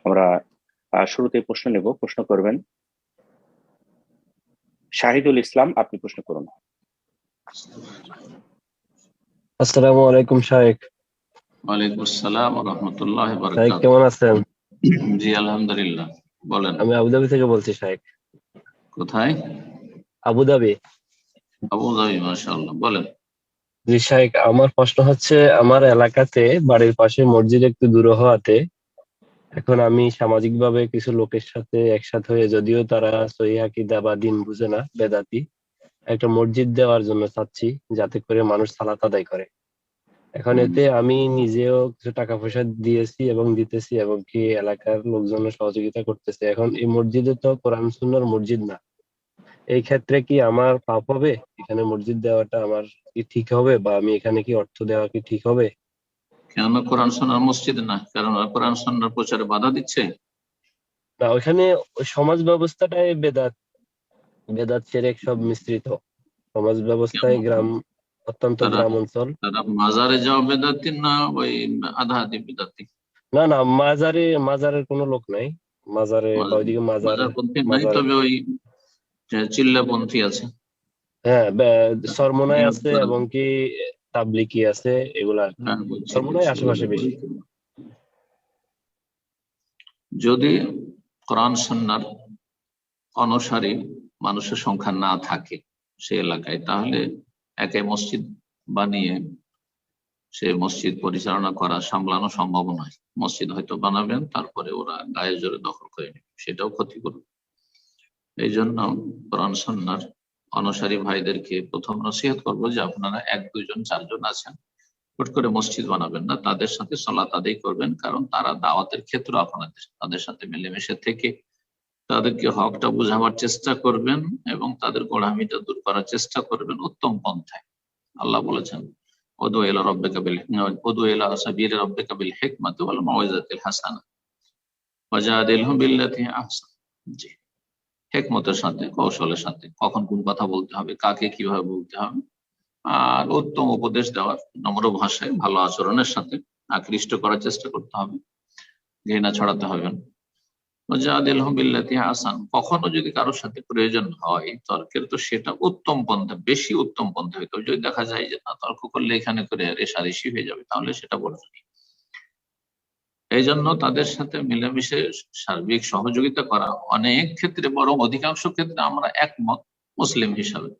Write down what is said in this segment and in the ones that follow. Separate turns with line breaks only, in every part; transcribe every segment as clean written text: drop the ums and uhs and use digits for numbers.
আমরা শুরুতে প্রশ্ন নেব। প্রশ্ন করবেন শাহিদুল ইসলাম, আপনি প্রশ্ন করুন।
আসসালামু আলাইকুম শাইখ।
ওয়ালাইকুম আসসালাম ওয়া রাহমাতুল্লাহি ওয়া
শাইখ
বারাকাতুহু।
কেমন আছেন?
জি আলহামদুলিল্লাহ। বলেন।
আমি আবুধাবি থেকে বলছি শাইখ।
কোথায়?
আবুধাবি।
আবুধাবি, মাশাআল্লাহ। বলেন।
জি শাইখ, আমার প্রশ্ন হচ্ছে, আমার এলাকাতে বাড়ির পাশে মসজিদ একটু দূর হওয়াতে এখন আমি সামাজিকভাবে কিছু লোকের সাথে একসাথে হয়ে, যদিও তারা সহিহ আকীদা বা দ্বীন বুঝে না, বেদাতি, একটা মসজিদ দেওয়ার জন্য চাচ্ছি, যাতে করে মানুষ সালাত আদায় করে। এখন এতে আমি নিজেও কিছু টাকা পয়সা দিয়েছি এবং দিতেছি, এবং কি এলাকার লোকজনের সহযোগিতা করতেছে। এখন এই মসজিদে তো কোরআন সুন্নাহর মসজিদ না, এই ক্ষেত্রে কি আমার পাপ হবে? এখানে মসজিদ দেওয়াটা আমার কি ঠিক হবে, বা আমি এখানে কি অর্থ দেওয়া কি ঠিক হবে?
কেন কোরআন সুন্নাহর মসজিদ না? কারণ কোরআন সুন্নাহর প্রচারে বাধা দিচ্ছে।
না, ওইখানে ওই সমাজ ব্যবস্থাটাই বেদাত, বেদাত শিরক সব মিশ্রিত সমাজ ব্যবস্থায়। গ্রাম, অত্যন্ত
তারা
গ্রাম অঞ্চল।
তারা মাজারে যাওয়া বেদাতি না ওই আধা আধি বেদাতি?
না না, মাজারের কোনো লোক নাই। মাজারে বা ওইদিকে
মাজারপন্থী নাই,
মাজারে
তবে ওই চিল্লাপন্থী আছে।
হ্যাঁ, চরমোনাই আছে এবং কি তাবলিকি আছে, এগুলা আর কি।
হ্যাঁ, বুঝছি,
চরমোনাই আশেপাশে বেশি।
যদি কোরআন সুন্নাহর অনুসারী মানুষের সংখ্যা না থাকে সে এলাকায়, তাহলে একাই মসজিদ বানিয়ে সে মসজিদ পরিচালনা করা, সামলানো সম্ভব নয়। মসজিদ হয়তো বানাবেন, তারপরে ওরা গায়ে জোরে দখল করে নেবে, সেটাও ক্ষতি করবে। এই জন্য কোরআন সুন্নাহর অনুসারী ভাইদেরকে প্রথম নসিহত করবো যে আপনারা 1, 2 জন 4 জন আছেন, হুট করে মসজিদ বানাবেন না, তাদের সাথে সালাত আদায় করবেন। কারণ তারা দাওয়াতের ক্ষেত্র, আপনাদের তাদের সাথে মিলেমিশে থেকে তাদেরকে হকটা বোঝাবার চেষ্টা করবেন এবং তাদের গোলামিটা দূর করার চেষ্টা করবেন উত্তম পন্থায়। আল্লাহ বলেছেন, উদু ইলা সাবিলি রাব্বিকা বিল হিকমাতি ওয়াল মাউইযাতিল হাসানা ওয়াজাদিলহুম বিল্লাতী আহসান। জি, হিকমতের সাথে, কৌশলের সাথে, কখন কোন কথা বলতে হবে, কাকে কিভাবে বলতে হবে, আর উত্তম উপদেশ দেওয়ার, নম্র ভাষায়, ভালো আচরণের সাথে আকৃষ্ট করার চেষ্টা করতে হবে, ঘৃণা ছড়াতে হবে না। কখনো যদি কারোর সাথে প্রয়োজন হয় তর্কের, তো সেটা উত্তম পন্থা, বেশি উত্তম পন্থা হইতে হবে। যদি দেখা যায় যে না, তর্ক করলে এখানে করে রেষারেষি হয়ে যাবে, তাহলে সেটা বর্জনীয়। এই জন্য তাদের সাথে মিলেমিশে সার্বিক সহযোগিতা করা, অনেক ক্ষেত্রে, বরং অধিকাংশ ক্ষেত্রে আমরা একমত মুসলিম হিসাবে।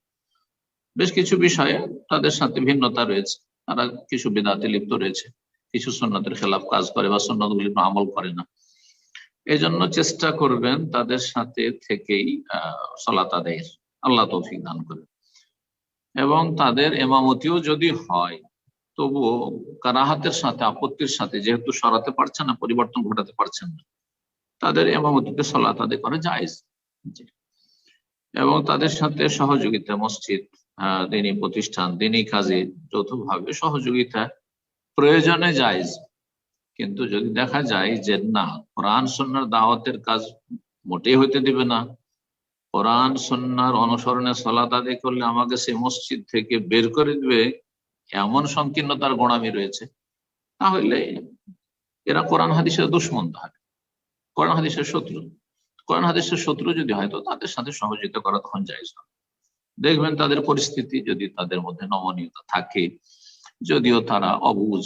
বেশ কিছু বিষয়ে তাদের সাথে ভিন্নতা রয়েছে, তারা কিছু বিদআতে লিপ্ত রয়েছে, কিছু সুন্নতের খেলাফ কাজ করে বা সুন্নতগুলি আমল করে না। এই জন্য চেষ্টা করবেন তাদের সাথে থেকেই সালাত আদায়ের, আল্লাহ তৌফিক দান করে। এবং তাদের ইমামতিও যদি হয়, তবুও কারাহাতের সাথে, আপত্তির সাথে, যেহেতু সরাতে পারছেন না, পরিবর্তন ঘটাতে পারছেন না, তাদের ইমামতিতে সালাত আদায় করা জায়েজ। এবং তাদের সাথে সহযোগিতা, মসজিদ, দ্বীনি প্রতিষ্ঠান, দ্বীনি কাজে যৌথভাবে সহযোগিতা প্রয়োজনে জায়েজ। কিন্তু যদি দেখা যায় যে না, কোরআন সুন্নাহর দাওয়াতের কাজ মোটেই হইতে দিবে না, কোরআন সুন্নাহর অনুসরণে সালাত আদায় করলে আমাকে সেই মসজিদ থেকে বের করে দিবে, এমন সংকীর্ণতার গোড়ামি রয়েছে, তাহলে এরা কোরআন হাদিসের দুশমন হবে, কোরআন হাদিসের শত্রু। কোরআন হাদিসের শত্রু যদি হয়, তো তাদের সাথে সহযোগিতা করা তখন জায়েজ হবে। দেখবেন তাদের পরিস্থিতি, যদি তাদের মধ্যে নমনীয়তা থাকে, যদিও তারা অবুঝ,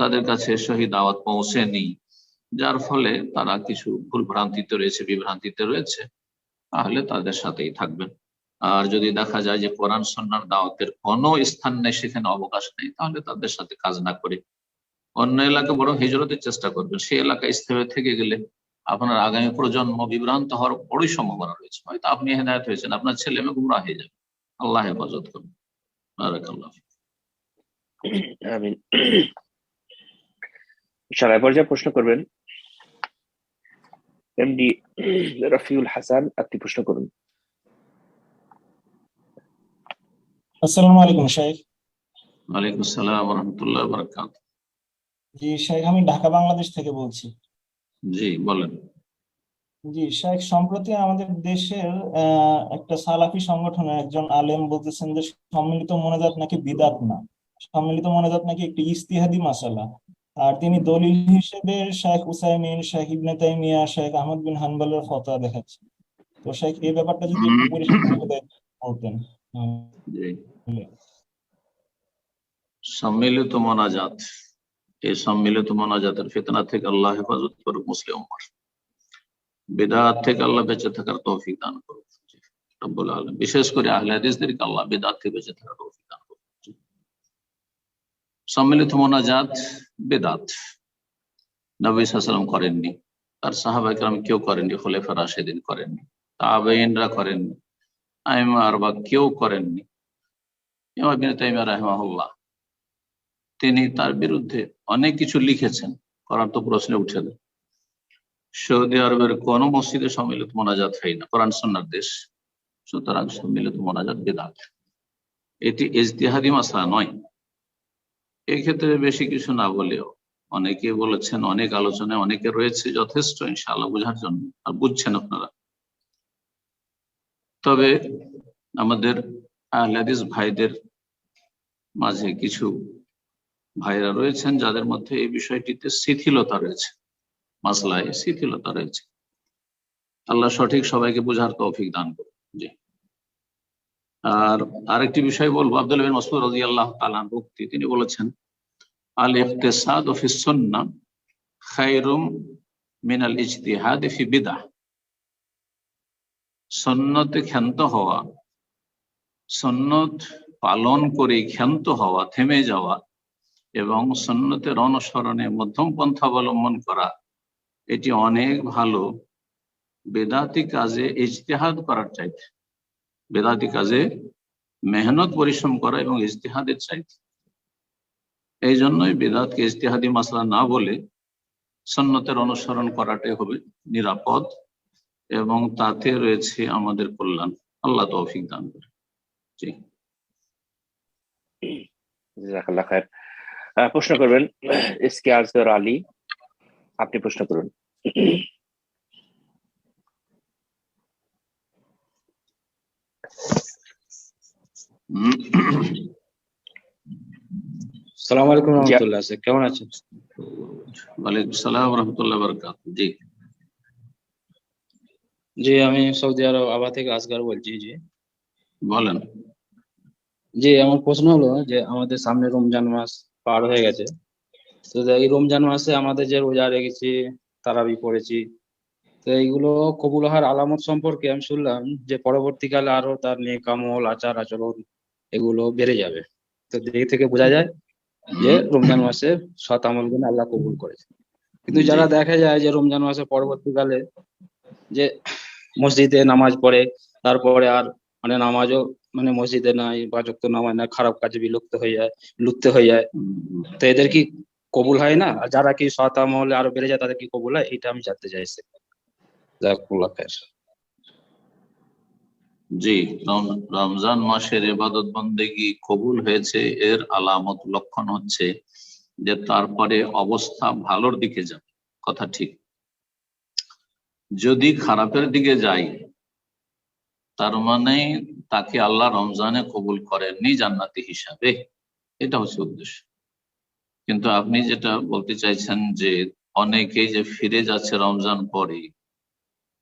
তাদের কাছে সহি দাওয়াত পৌঁছেনি, যার ফলে তারা কিছু ভুল ভ্রান্তিতে রয়েছে, বিভ্রান্তিতে রয়েছে, তাহলে তাদের সাথেই থাকবেন। আর যদি দেখা যায় যে কোরআন সুন্নাহর দাওয়াতের কোনো স্থান নেই, সেখানে অবকাশ নেই, তাহলে তাদের সাথে কাজ না করে অন্য এলাকা বরং হিজরতের চেষ্টা করবেন। সেই এলাকায় স্থায়ী থেকে গেলে আপনার আগামী প্রজন্ম বিভ্রান্ত হওয়ার বড়ই সম্ভাবনা রয়েছে। হয়তো আপনি হেদায়েত হয়েছেন, আপনার ছেলে মেয়ে গুমরাহ হয়ে যাবে। আল্লাহ হেফাজত করুন। বারাকাল্লাহ ফিক।
আমিন। ইনশাআল্লাহ পর্যায়ে প্রশ্ন করবেন এমডি রফিউল হাসান, আপনি প্রশ্ন করুন।
আসসালামু আলাইকুম শাইখ।
ওয়ালাইকুম আসসালাম ওয়া রাহমাতুল্লাহি ওয়া বারাকাতুহু।
জি শাইখ, আমি ঢাকা বাংলাদেশ থেকে বলছি।
জি বলেন।
জি শাইখ, সম্প্রতি আমাদের দেশের একটা সালাফি সংগঠনের একজন আলেম বলতেছেন যে সম্মিলিত মোনাজাত নাকি বিদআত না, সম্মিলিত মোনাজাত নাকি একটি ইজতিহাদি মাসালা। আর তিনি দলিল হিসেবে শেখ উসাইমিন, শেখ ইবনে তাইমিয়া, শেখ আহমদ বিন হানবলের ফতোয়া দেখাচ্ছেন। তো শেখ এই ব্যাপারটা যদি একটু পরিষ্কার করে বলতেন।
জি। সম্মিলিত মোনাজাত, এই সম্মিলিত মোনাজাতের ফিতনা থেকে আল্লাহ হেফাজত করুক মুসলিম উম্মাহ, বিদআত থেকে আল্লাহ বেঁচে থাকার তৌফিক দান করুক রব্বুল আলামিন। বিশেষ করে আহলে হাদিসদেরকে আল্লাহ বিদআত থেকে বেঁচে থাকার তৌফিক দান করুক। সম্মিলিত মোনাজাত বিদআত, নবী সাল্লাল্লাহু আলাইহি ওয়াসাল্লাম করেননি, তার সাহাবায়ে কেরাম কেউ করেননি, খোলাফায়ে রাশিদিন করেননি, তাবেঈনরা করেননি, আইম্মা আরবা কেউ করেননি। ইমাম ইবনে তাইমিয়া রাহিমাহুল্লাহ তিনি তার বিরুদ্ধে অনেক কিছু লিখেছেন, কোরআন তো প্রশ্নে উঠে দেয়। সৌদি আরবের কোন মসজিদে সম্মিলিত মোনাজাত হয় না, কোরআন সুন্নাহর দেশ, সুতরাং সম্মিলিত মোনাজাত বিদআত, এটি ইজতিহাদি মাসলা নয়। এই ক্ষেত্রে বেশি কিছু না বলেও অনেকে বলেছেন, অনেক আলোচনায় অনেকে রয়েছে যথেষ্ট ইনশাআল্লাহ বোঝার জন্য, আর বুঝছেন আপনারা। তবে আমাদের আহলে হাদিস ভাইদের মাঝে কিছু ভাইরা রয়েছেন যাদের মধ্যে এই বিষয়টিতে শিথিলতা রয়েছে, মাসলায় শিথিলতা রয়েছে। আল্লাহ সঠিক সবাইকে বোঝার তৌফিক দান করুন। জি। আর আরেকটি বিষয় বলবো, আব্দুল্লাহ বিন মাসউদ রাদিয়াল্লাহু তাআলা আনহু তিনি বলেছেন, আল ইকতিসাদু ফিস সুন্নাহ খায়রুম মিনাল ইজতিহাদ ফি বিদআহ। সুন্নতে ক্ষান্ত হওয়া, সুন্নত পালন করে ক্ষান্ত হওয়া, থেমে যাওয়া এবং সুন্নতের অনুসরণে মধ্যম পন্থা অবলম্বন করা, এটি অনেক ভালো বেদাতি কাজে ইজতিহাদ করার চাইতে, বেদাতি কাজে মেহনত পরিশ্রম করা এবং ইজতিহাদের চাইতে। এই জন্যই বেদাতকে ইজতিহাদি মাসলা না বলে সুন্নতের অনুসরণ করাটাই হবে নিরাপদ এবং তাতে রয়েছে আমাদের কল্যাণ। আল্লাহ তৌফিক দান করে। জি।
জাযাকাল্লাহ খায়ের। প্রশ্ন করবেন এসকে আজহার আলী, আপনি প্রশ্ন করুন।
আসসালামু আলাইকুম রহমতুল্লাহ, কেমন আছেন?
ওয়ালাইকুম আসসালাম ওয়া রাহমাতুল্লাহি ওয়া বারাকাতুহু। জি
জি, আমি সৌদি আরব আবা থেকে আসগার বলছি। জি
বলেন।
জি, আমার প্রশ্ন হলো যে আমাদের সামনে রমজান মাস পার হয়ে গেছে, তো এই রমজান মাসে আমাদের যে রোজা রেখেছি, তারাবি পড়েছি, তো এইগুলো কবুল হওয়ার আলামত সম্পর্কে আমি শুনলাম যে পরবর্তীকালে আরো তার নেক আমল, আচার আচরণ এগুলো বেড়ে যাবে। তো দিক থেকে বোঝা যায় যে রমজান মাসে সৎ আমলগুলো আল্লাহ কবুল করেছে। কিন্তু যারা দেখা যায় যে রমজান মাসে পরবর্তীকালে যে মসজিদে নামাজ পড়ে, তারপরে আর মানে নামাজও মানে মসজিদে নাই, 5 ওয়াক্ত নামাজ না, খারাপ কাজে বিলুপ্ত হয়ে যায়, তো এদের কি কবুল হয় না? আর যারা কি সৎ আমলে আরো বেড়ে যায় তাদের কি কবুল হয়? এটা আমি জানতে চাইছি। জাযাকুল্লাহ খায়ের।
জি, রমজান মাসের ইবাদত বন্দেগী কবুল হয়েছে, এর আলামত লক্ষণ হচ্ছে যে তারপরে অবস্থা ভালোর দিকে যাবে। কথা ঠিক। যদি খারাপের দিকে যাই তার মানে তাকে আল্লাহ রমজানে কবুল করেননি জান্নাতি হিসাবে, এটা হচ্ছে উদ্দেশ্য। কিন্তু আপনি যেটা বলতে চাইছেন যে অনেকেই যে ফিরে যাচ্ছে রমজান পরে,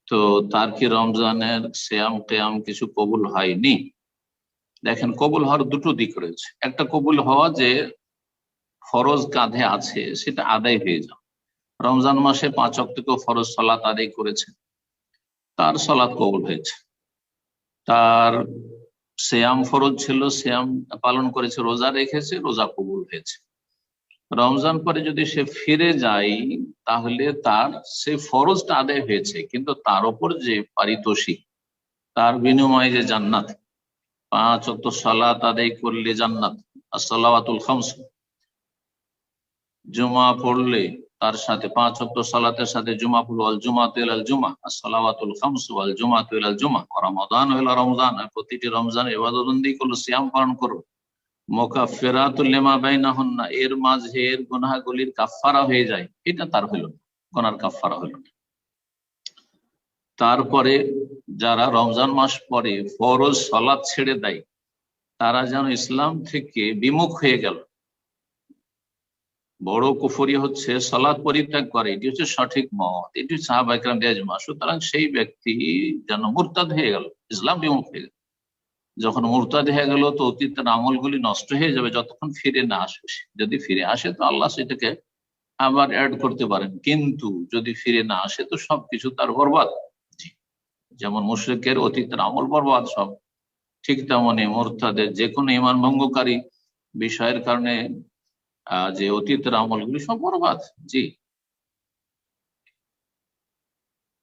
তো তার কি রমজানের সিয়াম কিয়াম কিছু কবুল হয়নি? দেখেন, কবুল হওয়ার দুটো দিক রয়েছে। একটা কবুল হওয়া যে ফরজ কাঁধে আছে সেটা আদায় হয়ে যাও। রমজান মাসে 5 ওয়াক্ত ফরজ সালাত আদায় করেছে, তার সালাত কবুল হয়েছে। তার সিয়াম ফরজ ছিল, সিয়াম পালন করেছে, রোজা রেখেছে, রোজা কবুল হয়েছে। রমজান পরে যদি সে ফিরে যায় তাহলে তার সে ফরজটা আদায় হয়েছে, কিন্তু তার উপর যে পারিতোষিক, তার বিনিময়ে যে জান্নাত, 5 ওয়াক্ত সালাত আদায় করলে জান্নাত, as-সালাওয়াতুল খামস, জুমা পড়লে তার সাথে 5 ওয়াক্ত সালাতের সাথে জুমা পড়লো, আল জুমাতু ইলাল জুমা, as-সালাওয়াতুল খামস ওয়াল জুমাতু ইলাল জুমা, রমাদান ইলা রমজান, প্রতিটি রমজান ইবাদতবন্দি করলো, সিয়াম পালন করো, মুকাফফিরাতুল লিমা বাইনাহুন্না, এর মাঝের গুনাহগুলির কাফফারা হয়ে যায়, এটা তার হলো না, গুনার কাফফারা হলো না। তারপরে যারা রমজান মাস পরে ফরজ সালাত ছেড়ে দেয় তারা যেন ইসলাম থেকে বিমুখ হয়ে গেল, বড় কুফরি হচ্ছে সালাত পরিত্যাগ করে, এটি হচ্ছে সঠিক মত, এটি সাহাবা ইকরামদের ইজমা। সুতরাং সেই ব্যক্তি যেন মুরতাদ হয়ে গেল, ইসলাম বিমুখ হয়ে গেল। যখন মুরতাদ হয়ে গেল তো অতীতের আমলগুলি নষ্ট হয়ে যাবে যতক্ষণ ফিরে না আসবে। যদি ফিরে আসে তো আল্লাহ সেটাকে আবার অ্যাড করতে পারেন, কিন্তু যদি ফিরে না আসে তো সবকিছু তার বরবাদ। যেমন মুশরিকের অতীতের আমল বরবাদ সব, ঠিক তেমনি মুরতাদের যে কোনো ঈমান ভঙ্গকারী বিষয়ের কারণে যে অতীতের আমলগুলি সব বরবাদ। জি,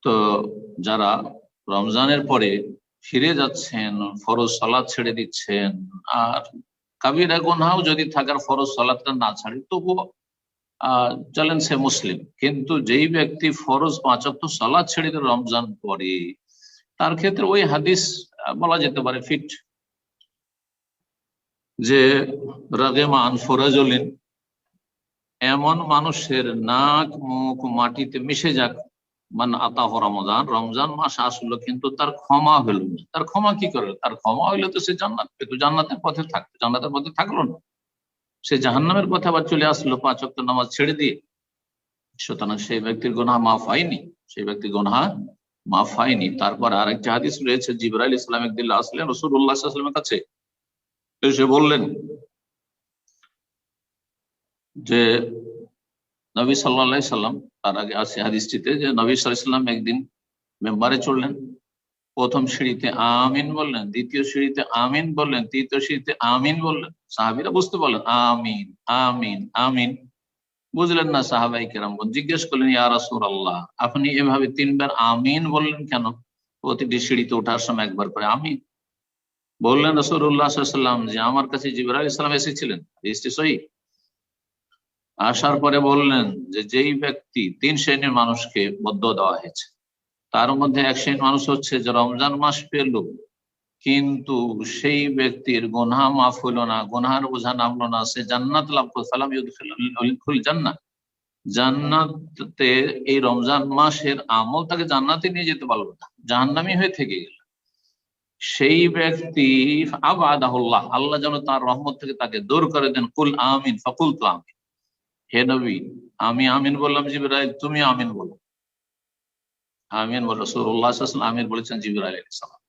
তো যারা রমজানের পরে ফিরে যাচ্ছেন, ফরজ সালাত ছেড়ে দিচ্ছেন, আর কাবিরা গুনাহ যদি থাকার ফরজ সালাতটা না ছাড়ে তবুও চলেন সে মুসলিম। কিন্তু যেই ব্যক্তি ফরজ 5 ওয়াক্ত সালাত ছেড়ে দিয়ে রমজান পরে, তার ক্ষেত্রে ওই হাদিস বলা যেতে পারে ফিট, যে রাগেমান ফরাজলিন, এমন মানুষের নাক মুখ মাটিতে মিশে যাক, মান আতাহ রমজান, রমজান মাস আসলো কিন্তু তার ক্ষমা হইল না। তার ক্ষমা কি করে? তার ক্ষমা হইলে তো সে জান্নাত পেত, জান্নাতের পথে থাকতো, জান্নাতের পথে থাকলো না, সে জাহান্নামের পথে আবার চলে আসলো 5 ওয়াক্ত নামাজ ছেড়ে দিয়ে। সুতরাং সেই ব্যক্তির গুনাহ মাফ হয়নি, সেই ব্যক্তির গুনাহ মাফ হয়নি। তারপর আরেকটি হাদিস রয়েছে, জিবরাইল ইসলাম একদিন আসলেন রাসূলুল্লাহ সাল্লাল্লাহু আলাইহি ওয়াসাল্লামের কাছে, এসে বললেন যে নবী সাল্লাল্লাহু আলাইহি সাল্লাম, তার আগে আছে হাদিসটিতে যে নবী সাল্লাল্লাহু আলাইহি সাল্লাম একদিন মেম্বারে চললেন, প্রথম সিঁড়িতে আমিন বললেন, দ্বিতীয় সিঁড়িতে আমিন বললেন, তৃতীয় সিঁড়িতে আমিন বললেন। সাহাবীরা বুঝতে পারলেন আমিন আমিন আমিন, বুঝলেন না সাহাবাই কেরামগণ জিজ্ঞেস করলেন, ইয়া রাসূলুল্লাহ, আপনি এভাবে 3 বার আমিন বললেন কেন? প্রতিটি সিঁড়িতে ওঠার সময় একবার করে আমিন বললেন। রাসূলুল্লাহ সাল্লাল্লাহু আলাইহি ওয়াসাল্লাম যে আমার কাছে জিবরাইল আলাইহিস সালাম এসেছিলেন, হাদিসটি সহিহ। আসার পরে বললেন যে যেই ব্যক্তি 3 শ্রেণীর মানুষকে বদদুয়া দেওয়া হয়েছে, তার মধ্যে এক শ্রেণীর মানুষ হচ্ছে যে রমজান মাস পেল কিন্তু সেই ব্যক্তির গুনাহ মাফ হলো না, গুনাহের বোঝা নামলো না, সে জান্নাত লাভ করল, ফালাম ইউদখিলুল জান্নাহ, জান্নাতে এই রমজান মাসের আমল তাকে জান্নাতে নিয়ে যেতে পারলো না, জাহান্নামী হয়ে থেকে গেল। সেই ব্যক্তি আবাদাহুল্লাহ, আল্লাহ যেন তার রহমত থেকে তাকে দূর করে দেন। কুল আমিন ফাকুলতু আমিন, হে নবী আমি আমিন বললাম, জিবরাইল তুমি আমিন বলো। আমিন বল রাসূলুল্লাহ সাল্লাল্লাহু আলাইহি ওয়াসাল্লাম আমিন বলেছেন জিবরাইল আলাইহিস সালাম।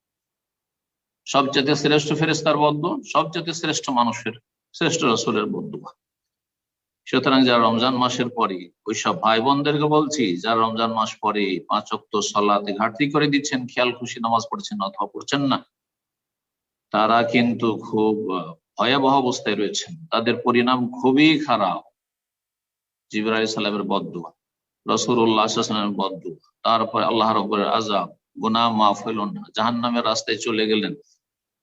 সবচেয়ে শ্রেষ্ঠ ফেরেশতার বদদুয়া, সবচেয়ে শ্রেষ্ঠ মানুষের, শ্রেষ্ঠ রাসূলের বদদুয়া। সুতরাং যারা রমজান মাসের পরে, ওইসব ভাই বোনদেরকে বলছি যারা রমজান মাস পরে 5 ওয়াক্ত সালাতে ঘাটতি করে দিচ্ছেন, খেয়াল খুশি নামাজ পড়ছেন অথবা পড়ছেন না, তারা কিন্তু খুব ভয়াবহ অবস্থায় রয়েছেন, তাদের পরিণাম খুবই খারাপ। জিবরাইল আলাইহিস সালামের বদদুয়া, রাসূলুল্লাহ সাল্লাল্লাহু আলাইহি ওয়াসাল্লামের বদদুয়া, তারপরে আল্লাহ রাব্বুল আযাব, গুনাহ মাফ হইল না, জাহান্নামের রাস্তায় চলে গেলেন,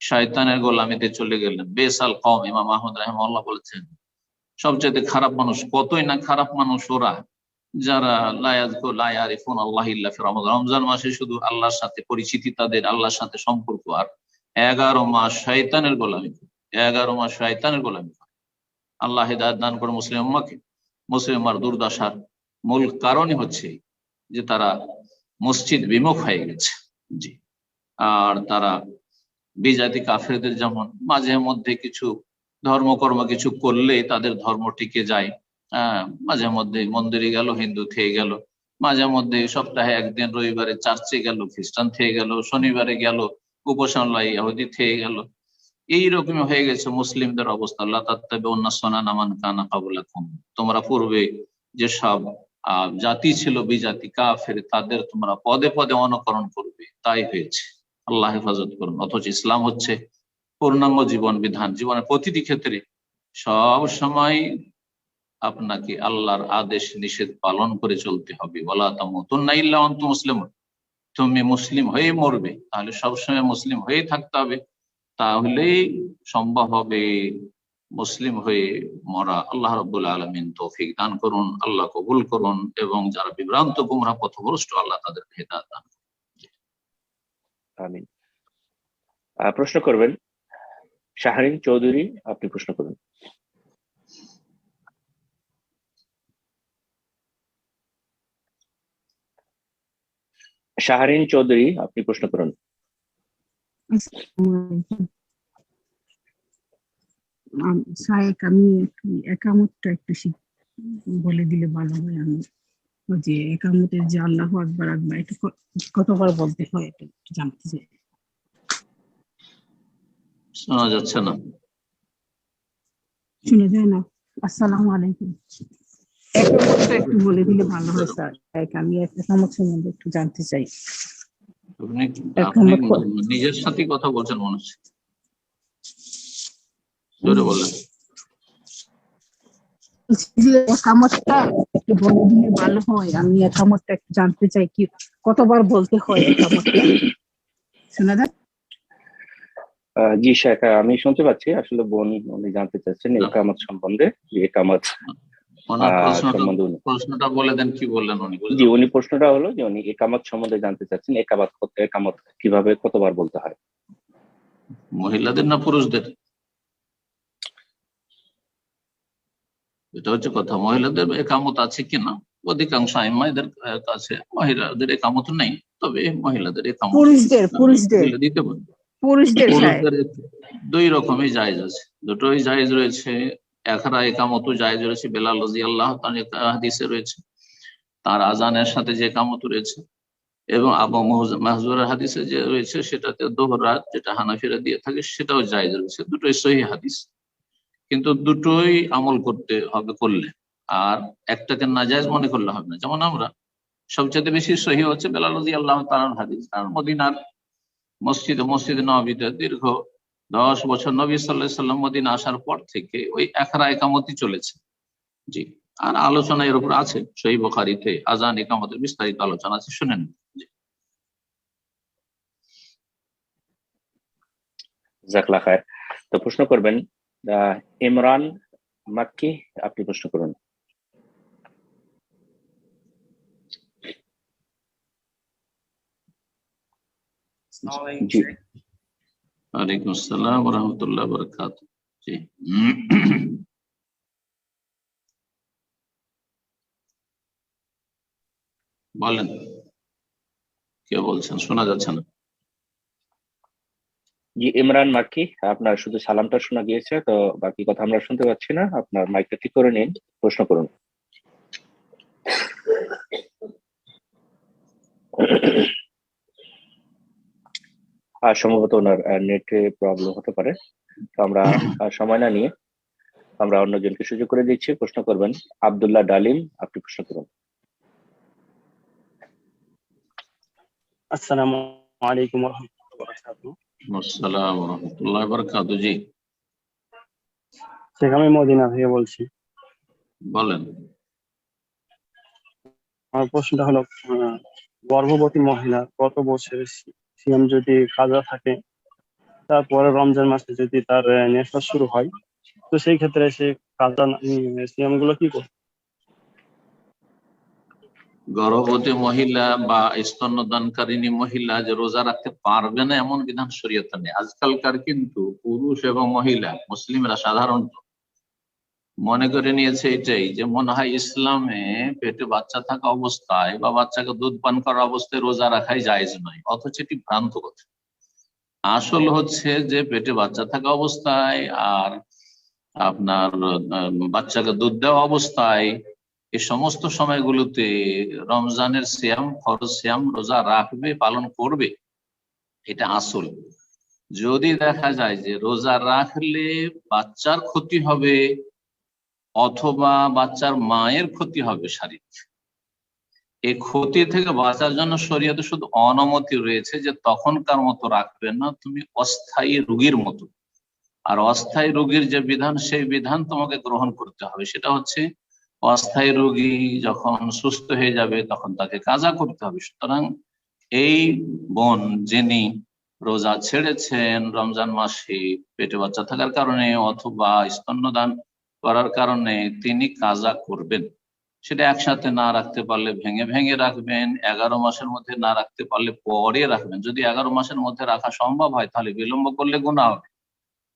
শয়তানের গোলামিতে চলে গেলেন। বেসাল কওম, ইমাম আহমদ রাহিমাহুল্লাহ বলেছেন সবচেয়ে খারাপ মানুষ, কতই না খারাপ মানুষ ওরা, যারা লা ইয়াযকুর লা ইয়ারিফুন আল্লাহ ইল্লা ফি রমজান, রমজান মাসে শুধু আল্লাহর সাথে পরিচিতি, তাদের আল্লাহর সাথে সম্পর্ক, আর 11 মাস শয়তানের গোলামি, 11 মাস শয়তানের গোলামি। আল্লাহ হিদায়াত দান করে মুসলিম উম্মাহকে। মুসলিম উম্মাহর দুর্দশার মূল কারণই হচ্ছে যে তারা মসজিদ বিমুখ হয়ে গেছে। জি, আর তারা বিজাতি কাফেরদের যেমন মাঝে মধ্যে কিছু ধর্মকর্ম কিছু করলে তাদের ধর্ম টিকে যায়, মাঝে মধ্যে মন্দিরে গেল হিন্দু থেকে গেল, মাঝে মধ্যে সপ্তাহে একদিন রবিবারে চার্চে গেল খ্রিস্টান থেকে গেল, শনিবারে গেল উপাসনালয় ইহুদি থেকে গেল, এইরকম হয়ে গেছে মুসলিমদের অবস্থা। আল্লাহ তাত্তাবিউনা সুনানা মান কানা ক্বাবলাকুম, তোমরা পূর্বে যেসব জাতি ছিল বিজাতি কাফের, তাদের তোমরা পদে পদে অনুকরণ করবে, তাই হয়েছে। আল্লাহ হেফাজত করুন। অথচ ইসলাম হচ্ছে পূর্ণাঙ্গ জীবন বিধান, জীবনের প্রতিটি ক্ষেত্রে সব সময় আপনাকে আল্লাহর আদেশ নিষেধ পালন করে চলতে হবে। ওয়ালা তামুতুন্না ইল্লা ওয়া আনতুম মুসলিমুন, তুমি মুসলিম হয়ে মরবে, তাহলে সবসময় মুসলিম হয়ে থাকতে হবে, তাহলেই সম্ভব হবে মুসলিম হয়ে মরা। আল্লাহ রাব্বুল আলামিন তৌফিক দান করুন, আল্লাহ কবুল করুন, এবং যারা বিভ্রান্ত গুমরাহ পথভ্রষ্ট আল্লাহ তাদেরকে হেদায়েত দান করুন।
আমিন। প্রশ্ন করবেন শাহরিন চৌধুরী, আপনি প্রশ্ন করুন। শাহরিন চৌধুরী, আপনি প্রশ্ন করুন।
শায়েখ, আমি একামতটা একটু শিখি। বলে দিলে ভালো হয়। আমি ওই যে একামতের যে আল্লাহু আকবার আকবার এটা কতবার বলতে হয় এটা একটু জানতে চাই।
শোনা যাচ্ছে না।
শুনে যায় না? আসসালামু আলাইকুম। একামতটা একটু বলে দিলে ভালো হয় স্যার। আমি একামত সম্বন্ধে একটু জানতে চাই।
আপনি
একামত
নিজের সাথে কথা বলছেন মনে হচ্ছে, জোরে বললেন।
যে একামতটা একটু বলে দিলে ভালো হয়। আমি একামতটা একটু জানতে চাই, কি কতবার বলতে হয় একামতটা? শোনা যায়?
জি শেখ, আমি শুনতে পাচ্ছি। আসলে বোন উনি জানতে চাচ্ছেন একামত সম্বন্ধে, যে একামত
ওনার
সম্বন্ধে
প্রশ্নটা বলে দেন, কি বললেন উনি?
জি, উনি প্রশ্নটা হলো যে উনি একামত সম্বন্ধে জানতে চাচ্ছেন, একামত কিভাবে কতবার বলতে হয়।
মহিলাদের না পুরুষদের? এটা হচ্ছে কথা। মহিলাদের একামত আছে কিনা, অধিকাংশ আইম্মাদের কাছে মহিলাদের একামত নেই, তবে মহিলাদের একামত দিতে পারে। পুরুষদের দুই রকমই জায়েজ আছে, দুটোই জায়েজ রয়েছে। একরা একামত জায়েজ রয়েছে, বেলাল রাদিয়াল্লাহু তাআলা হাদিসে রয়েছে, তার আজানের সাথে যে একামত রয়েছে। এবং আবু মাহজুরের হাদিসে যে রয়েছে সেটাতে দোহরা, যেটা হানাফিরা দিয়ে থাকে, সেটাও জায়েজ রয়েছে। দুটোই সহিহ হাদিস, কিন্তু দুটোই আমল করতে হবে করলে, আর একটাকে নাজায়েজ মনে করলে হবে না। যেমন আমরা সবচেয়ে বেশি সহিহ হচ্ছে বেলাল রাদিয়াল্লাহু তাআলার হাদিস, কারণ মদিনার মসজিদ নববীতে দীর্ঘ 10 বছর নবী সাল্লাল্লাহু আলাইহি সাল্লাম মদিনা আসার পর থেকে ওই একরা একামতই চলেছে। জি, আর আলোচনা এর উপর আছে, সহিহ বুখারীতে আযান একামতের বিস্তারিত আলোচনা আছে, শুনেন।
জাযাকাল্লাহ খায়ের। তো প্রশ্ন করবেন ইমরান মাক্কি, আপনি প্রশ্ন করুন। জি,
ওয়ালাইকুম আসসালাম ওয়া রাহমাতুল্লাহি ওয়া বারাকাতুহু। জি, বলেন, কে বলছেন? শোনা যাচ্ছে না।
জি ইমরান মাক্কি, আপনার শুধু সালামটা শোনা গিয়েছে, তো বাকি কথা আমরা শুনতে পাচ্ছি না। আপনার মাইকটা ঠিক করে নিন, প্রশ্ন করুন। সম্ভবত ওনার নেটে প্রবলেম হতে পারে, তো আমরা সময় না নিয়ে আমরা অন্যজনকে সুযোগ করে দিচ্ছি। প্রশ্ন করবেন আব্দুল্লাহ ডালিম, আপনি প্রশ্ন করুন।
আসসালামু আলাইকুম ওয়া রাহমাতুল্লাহি ওয়া বারাকাতুহু।
আসসালামু ওয়া রাহমাতুল্লাহি ওয়া বারাকাতুহু। জি,
শেখ, আমি মদিনা থেকে বলছি।
বলেন।
আমার প্রশ্নটা হলো, গর্ভবতী মহিলা গত বছরের সিয়াম যদি কাজা থাকে, তারপরে রমজান মাসে যদি তার নেশা শুরু হয়, তো সেই ক্ষেত্রে সে কাজা সিয়াম গুলো কি করবে?
গর্ভবতী মহিলা বা স্তন্যদানকারিণী মহিলা যে রোজা রাখতে পারবে না এমন বিধান শরীয়তে নেই। আজকালকার কিন্তু পুরুষ এবং মহিলা মুসলিমরা সাধারণত মনে করে নিয়েছে এটাই, যে মনে হয় ইসলামে পেটে বাচ্চা থাকা অবস্থায় বা বাচ্চাকে দুধ পান করা অবস্থায় রোজা রাখাই জায়েজ নয়, অথচ এটি ভ্রান্ত কথা। আসল হচ্ছে যে পেটে বাচ্চা থাকা অবস্থায় আর আপনার বাচ্চাকে দুধ দেওয়া অবস্থায়, এই সমস্ত সময়গুলোতে রমজানের সিয়াম, ফরজ সিয়াম রোজা রাখবে, পালন করবে, এটা আসল। যদি দেখা যায় যে রোজা রাখলে বাচ্চার ক্ষতি হবে অথবা বাচ্চার মায়ের ক্ষতি হবে শারীরিক, এই ক্ষতি থেকে বাঁচার জন্য শরীয়তে শুধু অনুমতি রয়েছে যে তখনকার মতো রাখবে না, তুমি অস্থায়ী রোগীর মতো। আর অস্থায়ী রোগীর যে বিধান, সেই বিধান তোমাকে গ্রহণ করতে হবে। সেটা হচ্ছে অস্থায়ী রোগী যখন সুস্থ হয়ে যাবে তখন তাকে কাজা করতে হবে। সুতরাং এই বোন যিনি রোজা ছেড়েছেন রমজান মাসে পেটে বাচ্চা থাকার কারণে অথবা স্তন্যদান করার কারণে, তিনি কাজা করবেন। সেটা একসাথে না রাখতে পারলে ভেঙে ভেঙে রাখবেন, 11 মাসের মধ্যে না রাখতে পারলে পরে রাখবেন। যদি 11 মাসের মধ্যে রাখা সম্ভব হয় তাহলে বিলম্ব করলে গুনাহ হবে,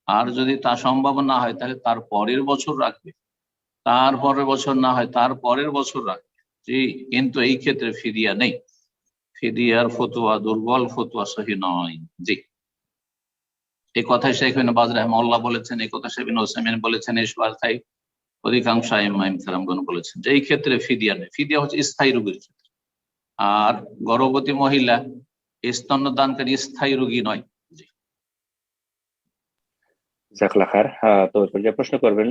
আর যদি তা সম্ভব না হয় তাহলে তার পরের বছর রাখবে, তার পরের বছর না হয় তার পরের বছর রাখবে। জি, কিন্তু এই ক্ষেত্রে ফিদিয়া নেই। ফিদিয়ার ফতোয়া দুর্বল, ফতোয়া সহি নয়। জি, এই কথাই শেখ ইবনে বাজ রাহিমাহুল্লাহ বলেছেন, এই কথা শেখ ইবনে উসাইমিন বলেছেন, এই কথাই অধিকাংশ আইমাইন কেরামগণ বলেছেন যে এই ক্ষেত্রে ফিদিয়া নেই, ফিদিয়া হচ্ছে স্থায়ী রোগীর ক্ষেত্রে। আর গর্ভবতী মহিলা স্তন্যদানকারী স্থায়ী রোগী নয়। জি।
জাজাকাল্লাহ খায়ের। তো এরপর যে প্রশ্ন করবেন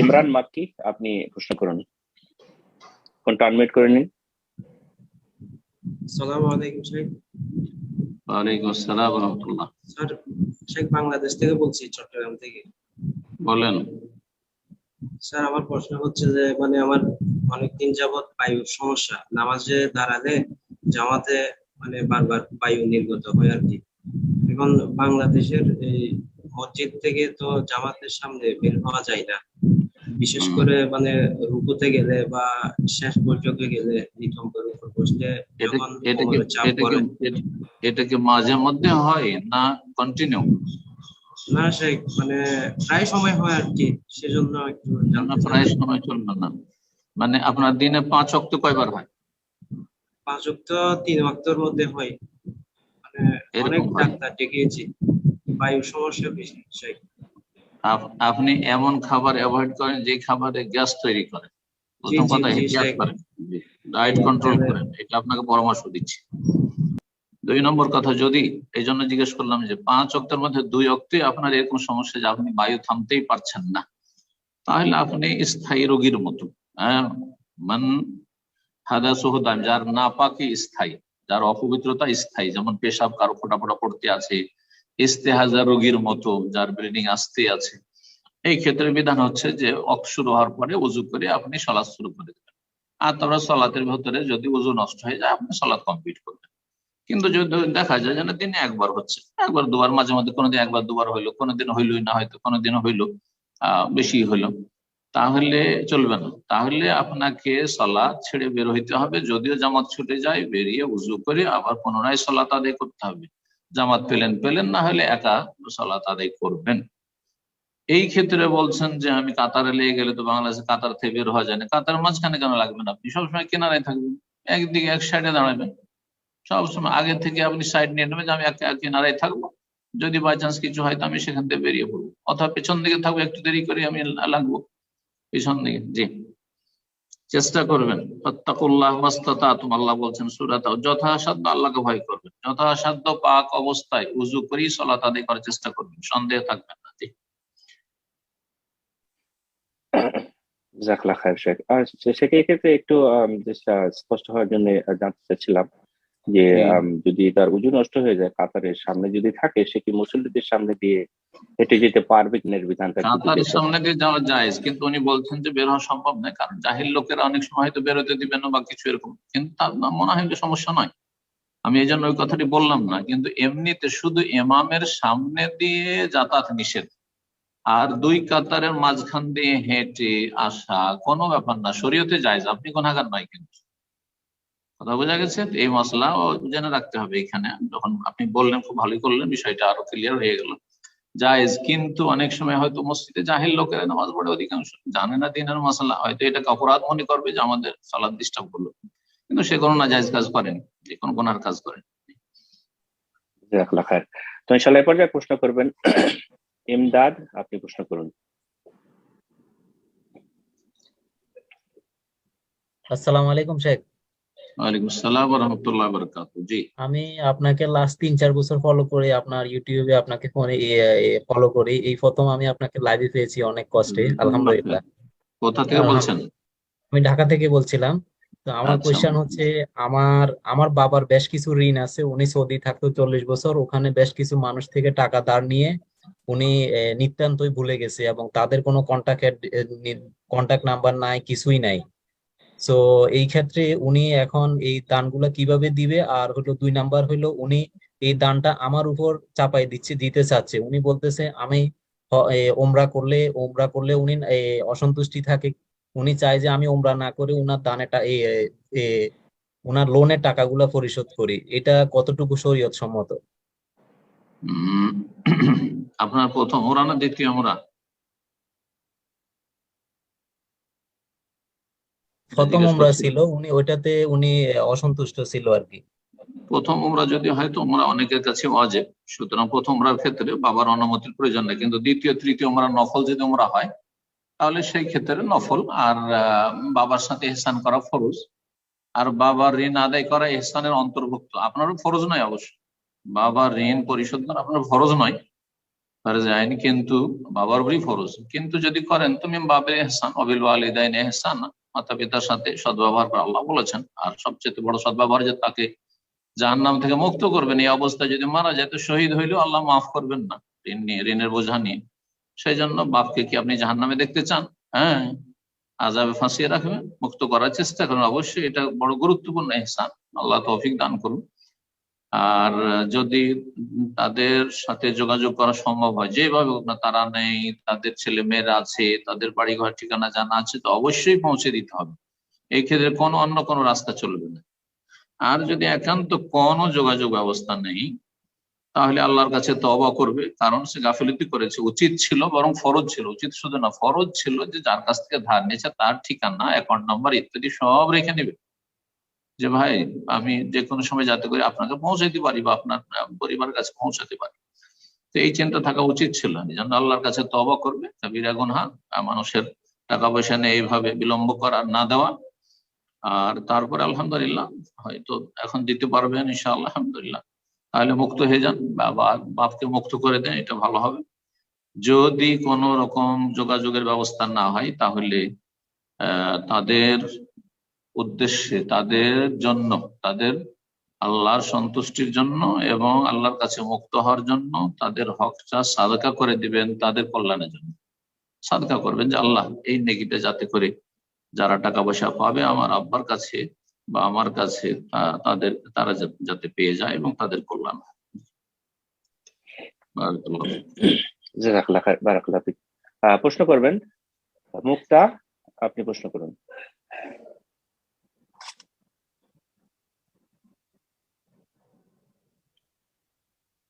ইমরান মাক্কি, আপনি প্রশ্ন করুন। ফোনটা আনমিউট করে নিন।
আসসালামু আলাইকুম শেখ।
ওয়ালাইকুম আসসালাম ওয়া রাহমাতুল্লাহ।
স্যার, শেখ বাংলাদেশ থেকে বলছি, চট্টগ্রাম থেকে।
বলেন।
স্যার, আমার প্রশ্ন হচ্ছে যে মানে আমার অনেকদিন যাবৎ বায়ুর সমস্যা, নামাজে দাঁড়ালে জামাতে মানে বারবার বায়ু নির্গত হয় আর কি। এখন বাংলাদেশের এই মসজিদ থেকে তো জামাতের সামনে বের হওয়া যায় না, বিশেষ করে মানে রুকুতে গেলে বা শেষ বৈঠকে গেলে নিতম্বের উপর বসলে যখন কোমরে চাপ পড়ে।
এটা কি মাঝে মধ্যে হয় না কন্টিনিউ?
না শেখ, মানে প্রায় সময় হয় আর কি, সেজন্য একটু জানতে চাই।
প্রায় সময় চলবে না, মানে আপনার দিনে 5 ওয়াক্ত কয়বার হয়?
5 ওয়াক্ত 3 ওয়াক্তের মধ্যে হয়। মানে অনেক
এরকম হয়?
ডাক্তার দেখিয়েছি, বায়ুর সমস্যা বেশি শেখ।
আপনি এমন খাবার অ্যাভয়েড করেন যে খাবারে গ্যাস তৈরি করে।
জি
প্রথম
জি
কথা
জি
এহতিয়াত
শেখ।
করেন, ডায়েট কন্ট্রোল করেন, এটা আপনাকে পরামর্শ দিচ্ছি। 2 নম্বর কথা, যদি এই জন্য জিজ্ঞেস করলাম যে 5 ওয়াক্তের মধ্যে 2 ওয়াক্তে আপনার এরকম সমস্যা যে আপনি বায়ু থামতেই পারছেন না, তাহলে আপনি স্থায়ী রোগীর মতো, মান হাদাসুহু দাম, যার নাপাকি স্থায়ী, যার অপবিত্রতা স্থায়ী, যেমন পেশাব কারো ফোটা ফোটা পড়তে আছে, ইস্তেহাজা রোগীর মতো যার ব্লিডিং আসতে আছে, এই ক্ষেত্রে বিধান হচ্ছে যে শুরু হওয়ার পরে উজু করে আপনি সালাত শুরু করে দেবেন। আর তারপরে সালাতের ভেতরে যদি উজু নষ্ট হয়ে যায় আপনি সালাত কমপ্লিট করবেন। কিন্তু যদি দেখা যায় যে না দিনে একবার হচ্ছে, একবার দুবার, মাঝে মধ্যে কোনোদিন একবার দুবার হইলো, কোনোদিন হইলই না, হয়তো কোনোদিন হইলো বেশি হইলো, তাহলে চলবে না। তাহলে আপনাকে সালাত ছেড়ে বের হইতে হবে। যদিও জামাত ছুটে যায়, বেরিয়ে উজু করে আবার পুনরায় সালাত আদায় করতে হবে। জামাত পেলেন, না হলে একা সালাত আদায় করবেন। এই ক্ষেত্রে বলছেন যে আমি কাতারে লেগে গেলে তো বাংলাদেশে কাতার থেকে বের হওয়া যায় না, কাতার মাঝখানে কেন লাগবেন? আপনি সবসময় কিনারায় থাকবেন, একদিকে এক সাইডে দাঁড়াবেন, সবসময় আগে থেকে আপনি সাইড নিয়ে নেবেন যে আমি কিনারায় থাকবো, যদি বাই চান্স কিছু হয় তো আমি সেখান থেকে বেরিয়ে পড়বো, অথবা পেছন দিকে থাকবো, একটু দেরি করে আমি লাগবো পেছন দিকে। জি, চেষ্টা করবেন। ফাত্তাকুল্লাহ মাস্তাতাতুম, আল্লাহ বলছেন সূরা তাও, যথাসাধ্য আল্লাহকে ভয় করবেন, যথাসাধ্য পাক অবস্থায় উজু করেই সালাত আদায় করার চেষ্টা করবেন, সন্দেহ থাকবেন না। জি।
জাজাকাল্লাহ খায়ের শেখ। আর সেক্ষেত্রে একটু স্পষ্ট হওয়ার জন্য জানতে চাচ্ছিলাম যে যদি তার উজু নষ্ট হয়ে যায়, কাতারের সামনে যদি থাকে, সে কি মুসল্লিদের সামনে দিয়ে হেঁটে যেতে পারবে কিনা বিধানটা?
কাতারের সামনে দিয়ে যাওয়া যায়, কিন্তু উনি বলছেন যে বের হওয়া সম্ভব নয়, কারণ জাহিল লোকেরা অনেক সময় হয়তো বেরোতে দিবেন না বা কিছু এরকম, কিন্তু তার মনে হয় যে সমস্যা নয়। আমি এই জন্য ওই কথাটি বললাম না, কিন্তু এমনিতে শুধু ইমামের সামনে দিয়ে যাতায়াত নিষেধ, আর 2 কাতারের মাঝখান দিয়ে হেঁটে আসা কোনো ব্যাপার না, শরীয়তে জায়েজ, আপনি গুনাহগার নয়। কিন্তু কথা বোঝা গেছে? এই মশলা জেনে রাখতে হবে এখানে। যখন আপনি বললেন খুব ভালোই করলেন, বিষয়টা আরো ক্লিয়ার হয়ে গেল। জায়েজ, কিন্তু অনেক সময় হয়তো মসজিদে জাহিল লোকেরা নামাজ পড়ে, অধিকাংশ জানে না দিনের মশলা, হয়তো এটাকে অপরাধ মনে করবে যে আমাদের সালাত ডিস্টার্ব করলো, কিন্তু সে কোনো নাজায়েজ কাজ করেন, যে কোনো গুনার কাজ করেন।
জাজাকাল্লাহ খায়ের। তো ইনশাআল্লাহ এরপর যা প্রশ্ন করবেন ইমদাদ, আপনি প্রশ্ন করুন।
আসসালামু আলাইকুম শেখ।
ওয়ালাইকুম আসসালাম ওয়া রাহমাতুল্লাহি ওয়া বারাকাতুহু। জি,
আমি আপনাকে লাস্ট 3-4 বছর ফলো করে আপনার ইউটিউবে আপনাকে ফোনে ফলো করি, এই প্রথম আমি আপনাকে লাইভে পেয়েছি অনেক কষ্টে, আলহামদুলিল্লাহ।
কোথা থেকে বলছেন?
আমি ঢাকা থেকে বলছিলাম। তো আমার
আচ্ছা।
কোয়েশ্চেন হচ্ছে, আমার বাবার বেশ কিছু ঋণ আছে, উনি সৌদি থাকতো 40 বছর, ওখানে বেশ কিছু মানুষ থেকে টাকা ধার নিয়ে উনি নিতান্তই ভুলে গেছে, এবং তাদের কোনো কন্টাক্ট নাম্বার নাই, কিছুই নাই। সো এই ক্ষেত্রে উনি এখন এই দানগুলা কিভাবে দিবে? আর হলো 2 নাম্বার হলো, উনি এই দানটা আমার উপর চাপাই দিতে চাচ্ছে। উনি বলতেছে আমি ওমরা করলে উনি অসন্তুষ্টি থাকে, উনি চায় যে আমি ওমরা না করে উনার দানেটা উনার লোনের টাকাগুলা পরিশোধ করি। এটা কতটুকু শরীয়ত সম্মত?
আপনার প্রথম ওরা না দ্বিতীয় ওমরা?
প্রথম ওমরা ছিল, উনি ওইটাতে উনি অসন্তুষ্ট ছিল আর কি।
প্রথম উমরা যদি হয় তো উমরা অনেকের কাছে ওয়াজিব, সুতরাং প্রথম উমরার ক্ষেত্রে বাবার অনুমতির প্রয়োজন নেই। কিন্তু দ্বিতীয় তৃতীয় উমরা নফল যদি উমরা হয় তাহলে সেই ক্ষেত্রে নফল, আর বাবার সাথে ইহসান করা ফরজ। আর বাবার ঋণ আদায় করা ইহসানের অন্তর্ভুক্ত, আপনারও ফরজ নয় অবশ্য, বাবার ঋণ পরিশোধ করা আপনার ফরজ নয়, ফরজ আইন, কিন্তু বাবার উপরই ফরজ। কিন্তু যদি করেন তুমি বাবে ইহসান অবিল ওয়ালিদাইন ইহসান, মাতা পিতার সাথে সদ্ব্যবহার করা আল্লাহ বলেছেন। আর সবচেয়ে বড় সদ্ব্যবহার যে তাকে জাহান্নাম থেকে মুক্ত করবেন। এই অবস্থায় যদি মারা যায় তো শহীদ হইলেও আল্লাহ মাফ করবেন না ঋণ নিয়ে, ঋণের বোঝা নিয়ে। সেই জন্য বাপকে কি আপনি জাহান্নামে দেখতে চান? হ্যাঁ, আযাবে ফাঁসিয়ে রাখবেন, মুক্ত করার চেষ্টা করুন। অবশ্যই এটা বড় গুরুত্বপূর্ণ ইহসান, আল্লাহ তৌফিক দান করুন। আর যদি তাদের সাথে যোগাযোগ করা সম্ভব হয়, যেভাবে হোক না, তারা নেই, তাদের ছেলে মেয়েরা আছে, তাদের বাড়ি ঘর ঠিকানা জানা আছে, তো অবশ্যই পৌঁছে দিতে হবে। এই ক্ষেত্রে অন্য কোনো রাস্তা চলবে না। আর যদি একান্ত কোনো যোগাযোগ ব্যবস্থা নেই তাহলে আল্লাহর কাছে তওবা করবে, কারণ সে গাফিলতি করেছে। উচিত ছিল, বরং ফরজ ছিল, উচিত শুধু না ফরজ ছিল যে যার কাছ থেকে ধার নিয়েছে তার ঠিকানা, অ্যাকাউন্ট নাম্বার ইত্যাদি সব রেখে নেবে, যে ভাই আমি যে কোনো সময় যাতে করে আপনাকে পৌঁছাতে পারি বা আপনার পরিবারের কাছে পৌঁছাতে পারি। তো এই চিন্তা থাকা উচিত ছিল। যেন আল্লাহর কাছে তওবা করবে, কাবীরা গুনাহ মানুষের টাকা পয়সা নিয়ে এইভাবে বিলম্ব করা না দেওয়া। আর তারপরে আলহামদুলিল্লাহ হয়তো এখন দিতে পারবেন ইনশাআল্লাহ, আলহামদুলিল্লাহ, তাহলে মুক্ত হয়ে যান, বাপকে মুক্ত করে দেন, এটা ভালো হবে। যদি কোনো রকম যোগাযোগের ব্যবস্থা না হয় তাহলে তাদের উদ্দেশ্যে, তাদের জন্য, তাদের আল্লাহর সন্তুষ্টির জন্য এবং আল্লাহর কাছে মুক্ত হওয়ার জন্য তাদের হকটা সাদকা করে দিবেন, তাদের কল্যাণের জন্য সাদকা করবেন, যে আল্লাহ এই নেকিটা যাতে করে যারা টাকা পয়সা পাবে আমার আব্বার কাছে বা আমার কাছে, তারা যাতে পেয়ে যায় এবং তাদের কল্যাণ হয়।
জাযাকাল্লাহ খাইর, বারাকাল্লাহ ফিক। প্রশ্ন করবেন মুক্তা, আপনি প্রশ্ন করুন।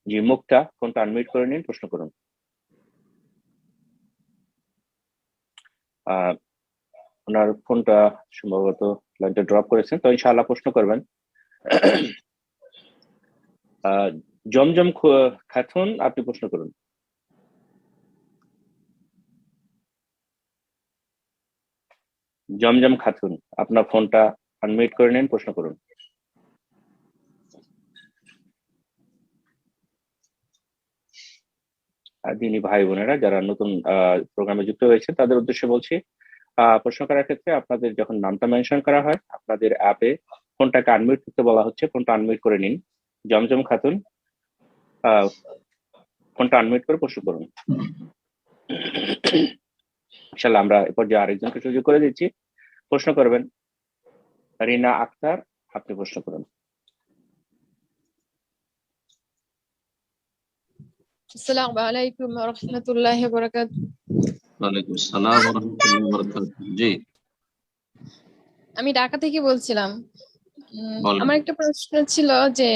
জি মুক্তা, ফোনটা আনমিউট করে নিন, প্রশ্ন করুন। ওনার ফোনটা সম্ভবত লাইনটা ড্রপ করেছেন, তো ইনশাআল্লাহ প্রশ্ন করবেন। জমজম খাতুন, আপনি প্রশ্ন করুন। জমজম খাতুন, আপনার ফোনটা আনমিউট করে নিন, প্রশ্ন করুন। দিনী ভাই বোনেরা যারা নতুন প্রোগ্রামে যুক্ত হয়েছে তাদের উদ্দেশ্যে বলছি, প্রশ্ন করার ক্ষেত্রে আপনাদের যখন নামটা মেনশন করা হয় আপনাদের অ্যাপে ফোনটাকে আনমিউট করতে বলা হচ্ছে, ফোনটা আনমিউট করে নিন। জমজম খাতুন, ফোনটা আনমিউট করে প্রশ্ন করুন। ইনশাআল্লাহ আমরা এ পর্যায়ে আরেকজনকে সুযোগ করে দিচ্ছি, প্রশ্ন করবেন। রিনা আক্তার, আপনি প্রশ্ন করুন।
আসসালামু আলাইকুম ওয়া রাহমাতুল্লাহি ওয়া বারাকাতুহু।
ওয়ালাইকুম আসসালাম ওয়া রাহমাতুল্লাহি ওয়া বারাকাতুহু। জি,
আমি ঢাকা থেকে বলছিলাম।
বলেন।
আমার একটা প্রশ্ন ছিল যে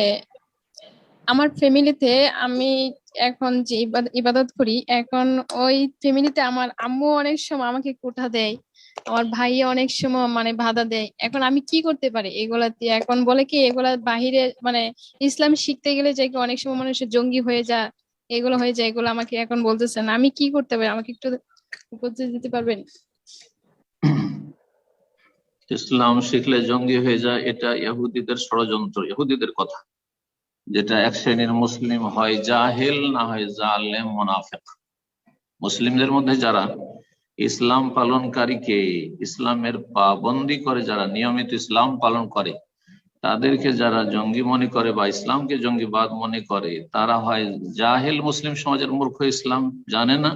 আমার ফ্যামিলিতে আমি এখন যে ইবাদত করি, এখন ওই ফ্যামিলিতে আমার আম্মু অনেক সময় আমাকে কোঠা দেয়, আমার ভাই অনেক সময় মানে বাধা দেয়। এখন আমি কি করতে পারি এগুলাতে? এখন বলে কি এগুলা বাহিরে মানে ইসলাম শিখতে গেলে যে অনেক সময় মানুষের জঙ্গি হয়ে যায়, এগুলো হয়ে যায়, এগুলো আমাকে এখন বলতেছেন। আমি কি করতে পারি, আমাকে একটু উপদেশ দিতে পারবেন?
ইসলাম শিখলে জঙ্গি হয়ে যায়, এটা ইহুদিদের ষড়যন্ত্র, ইহুদিদের কথা, যেটা এক শ্রেণীর মুসলিম হয় জাহেল, না হয় জালেম মুনাফিক। মুসলিমদের মধ্যে যারা ইসলাম পালনকারীকে ইসলামের পাবন্দি করে, যারা নিয়মিত ইসলাম পালন করে, তাদেরকে যারা জঙ্গি মনে করে বা ইসলামকে জঙ্গিবাদ মনে করে, তারা হয় জাহেল, মুসলিম সমাজের মূর্খ, ইসলাম জানে না,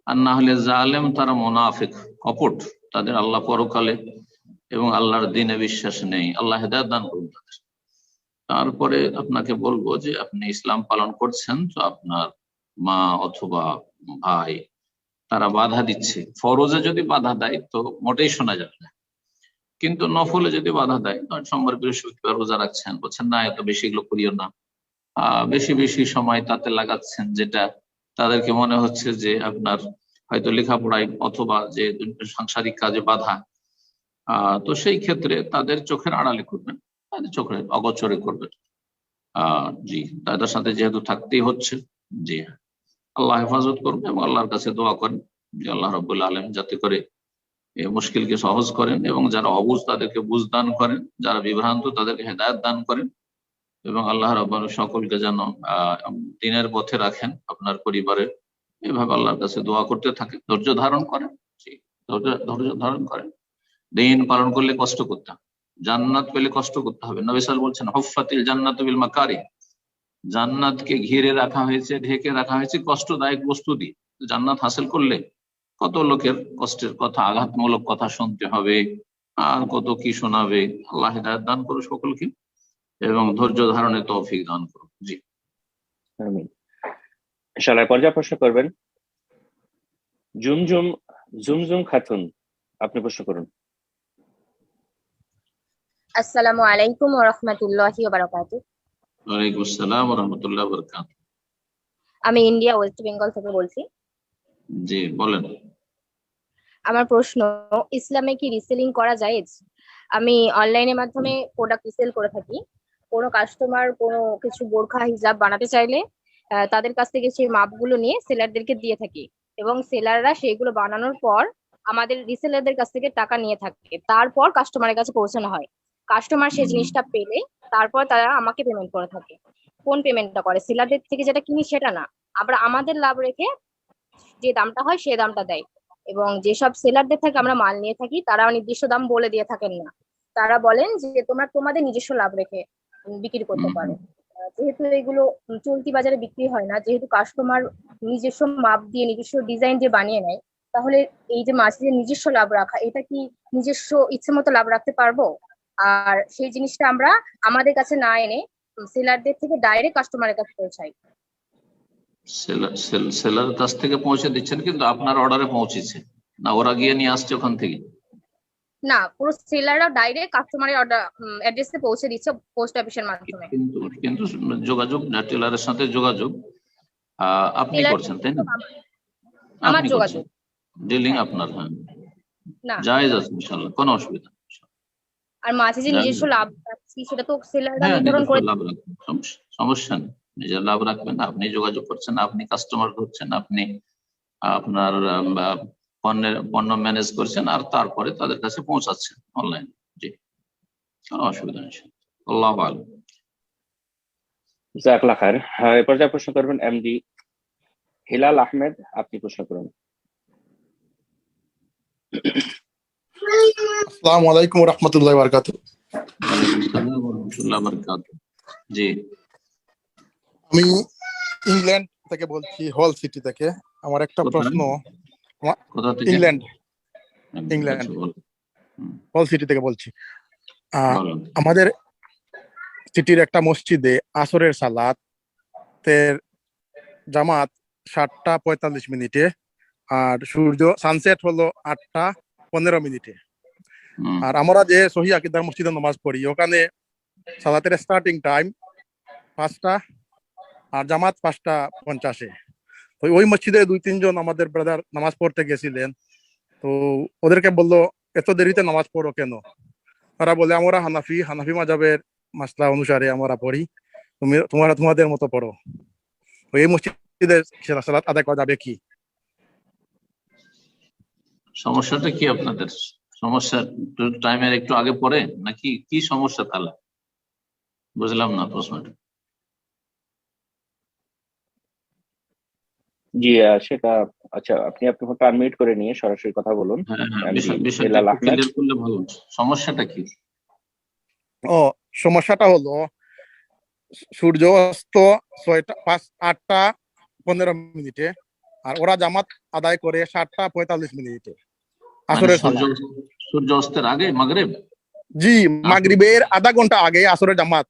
আর না হলে জালেম, তারা মুনাফিক, কপট, তাদের আল্লাহ পরকালে এবং আল্লাহর দ্বীনে বিশ্বাস নেই। আল্লাহ হেদায়েত দান করুন তাদের। তারপরে আপনাকে বলবো যে আপনি ইসলাম পালন করছেন, তো আপনার মা অথবা ভাই তারা বাধা দিচ্ছে। ফরজে যদি বাধা দেয় তো মোটেই শোনা যাবে না, কিন্তু নফলে যদি বাধা দেয়, সোমবার বৃহস্পতিবার রোজা রাখছেন, বলছেন না এত বেশি এগুলো করিও না, বেশি বেশি সময় তাতে লাগাচ্ছেন, যেটা তাদেরকে মনে হচ্ছে যে আপনার হয়তো লেখাপড়ায় অথবা যে সাংসারিক কাজে বাধা, তো সেই ক্ষেত্রে তাদের চোখের আড়ালে করবেন, তাদের চোখের অগোচরে করবেন। জি, তাদের সাথে যেহেতু থাকতেই হচ্ছে, জি আল্লাহ হেফাজত করবেন এবং আল্লাহর কাছে দোয়া করেন যে আল্লাহ রাব্বুল আলামিন যাতে করে এই মুশকিলকে সহজ করেন এবং যারা অবুঝ তাদেরকে বুঝ দান করেন, যারা বিভ্রান্ত তাদেরকে হেদায়েত দান করেন, এবং আল্লাহ রাব্বুল সকলকে যেন দিনের পথে রাখেন আপনার পরিবারের। এভাবে আল্লাহর কাছে দোয়া করতে থাকেন, ধৈর্য ধারণ করেন, জি ধৈর্য ধারণ করেন। দিন পালন করলে কষ্ট করতে হবে, জান্নাত পেলে কষ্ট করতে হবে। নবী সাল্লাল্লাহু আলাইহি ওয়াসাল্লাম বলছেন হুফফাতিল জান্নাতু বিল মাকারি, জান্নাতকে ঘিরে রাখা হয়েছে, ঢেকে রাখা হয়েছে কষ্টদায়ক বস্তু দিয়ে। জান্নাত হাসিল করলে কত লোকের কষ্টের কথা, আঘাতমূলক কথা শুনতে হবে, আর কত কি শোনাবে। আল্লাহ হিদায়াত দান করুন সকলকে এবং ধৈর্য ধারণের তৌফিক দান করুন। জি
আমিন। ইনশাআল্লাহ পর্যায় প্রশ্ন করবেন জুমজুম খাতুন, আপনি প্রশ্ন করুন।
আসসালামু আলাইকুম ওয়া রাহমাতুল্লাহি ওয়া বারাকাতুহু।
ওয়ালাইকুম আসসালাম ওয়া রাহমাতুল্লাহি ওয়া বারাকাতুহু।
আমি ইন্ডিয়া ওয়েস্ট বেঙ্গল থেকে বলছি।
জি বলেন।
আমার প্রশ্ন, ইসলামে কি রিসেলিং করা জায়েজ? আমি অনলাইনের মাধ্যমে প্রোডাক্ট রিসেল করে থাকি। কোনো কাস্টমার কোনো কিছু বোরখা হিজাব বানাতে চাইলে তাদের কাছ থেকে সেই মাপগুলো নিয়ে সেলারদেরকে দিয়ে থাকি এবং সেলাররা সেইগুলো বানানোর পর আমাদের রিসেলারদের কাছ থেকে টাকা নিয়ে থাকে, তারপর কাস্টমারের কাছে পৌঁছানো হয়। কাস্টমার সেই জিনিসটা পেলে তারপর তারা আমাকে পেমেন্ট করে থাকে। কোন পেমেন্টটা করে? সেলারদের থেকে যেটা কিনি সেটা না, আবার আমাদের লাভ রেখে যে দামটা হয় সেই দামটা দেয়। এবং যেসব সেলারদের থেকে আমরা মাল নিয়ে থাকি তারা নির্দিষ্ট দাম বলে দিয়ে থাকেন না, তারা বলেন যে তোমরা তোমাদের নিজস্ব লাভ রেখে বিক্রি করতে পারো। যেহেতু এগুলো চলতি বাজারে বিক্রি হয় না, যেহেতু কাস্টমার নিজস্ব মাপ দিয়ে নিজস্ব ডিজাইন দিয়ে বানিয়ে নেয়, তাহলে এই যে মাছের নিজস্ব লাভ রাখা, এটা কি নিজস্ব ইচ্ছে মতো লাভ রাখতে পারবো? আর সেই জিনিসটা আমরা আমাদের কাছে না এনে সেলারদের থেকে ডাইরেক্ট কাস্টমারের কাছে পৌঁছাই।
সেলার কাছ থেকে পৌঁছে দিচ্ছেন কিন্তু আপনার অর্ডারে পৌঁছেছে না, ওরা গিয়ে নিয়ে আসছে ওখান থেকে?
না, পুরো সেলাররা ডাইরেক্ট কাস্টমারের অর্ডার অ্যাড্রেসে পৌঁছে দিচ্ছে পোস্ট অফিসের মাধ্যমে।
কিন্তু যোগাযোগ টেলারের সাথে যোগাযোগ আপনি করছেন, তাই না?
আমার যোগাযোগ
ডিলিং আপনার, হ্যাঁ
না
জায়েজ আছে ইনশাআল্লাহ, কোনো অসুবিধা নেই।
আর মাঝে যে নিজস্ব লাভ রাখছি সেটা তো সেলাররা নির্ধারণ করে।
সমস্যা নেই, নিজের লাভ রাখবেন, আপনি যোগাযোগ করছেন, আপনি কাস্টমার ধরছেন, আপনি আপনার পণ্য ম্যানেজ করছেন আর তারপরে তাদের কাছে পৌঁছাচ্ছেন অনলাইন। জি কোনো অসুবিধা নেই, আল্লাহু আ'লাম।
জাযাকাল্লাহ খায়ের। এই পর্যায়ে প্রশ্ন করবেন এমডি হিলাল আহমেদ, আপনি প্রশ্ন করুন।
আসসালামু আলাইকুম ওয়া রাহমাতুল্লাহি ওয়া বারাকাতুহু।
ওয়ালাইকুম আসসালাম ওয়া রাহমাতুল্লাহি ওয়া বারাকাতুহু। জি
আমি ইংল্যান্ড থেকে বলছি, হল সিটি থেকে। আমার একটা প্রশ্ন,
কোথা থেকে?
ইংল্যান্ড হল সিটি থেকে বলছি। আমাদের সিটির একটা মসজিদে আসরের সালাতের জামাত 7:45 আর সূর্য সানসেট হলো 8:15। আর আমরা যে সহি আকীদার মসজিদে নামাজ পড়ি ওখানে সালাতের স্টার্টিং টাইম 5টা আর জামাত 5:50। তো ওই মসজিদে 2-3 জন আমাদের ব্রাদার নামাজ পড়তে গেছিলেন, তো ওদেরকে বললো এত দেরিতে নামাজ পড়ো কেন? তারা বলে আমরা হানাফি মাযহাবের মাসলা অনুসারে আমরা পড়ি, তোমরা তোমাদের মতো পড়ো। তো এই মসজিদে সালাত আদায় করা যাবে কি?
সমস্যাটা কি আপনাদের? সমস্যা টাইমের একটু আগে পড়ে নাকি কি সমস্যা তাহলে? বুঝলাম না প্রশ্নটা।
জি সেটা আচ্ছা, আপনি ফোনটা আনমিউট করে নিয়ে সরাসরি কথা বলুন।
সমস্যাটা কি?
সমস্যাটা হলো সূর্য অস্ত 8:15 আর ওরা জামাত আদায় করে 7:45 আসরের সালাত।
সূর্য অস্তের আগে মাগরিব?
জি, মাগরিবের আধা ঘন্টা আগে আসরের জামাত।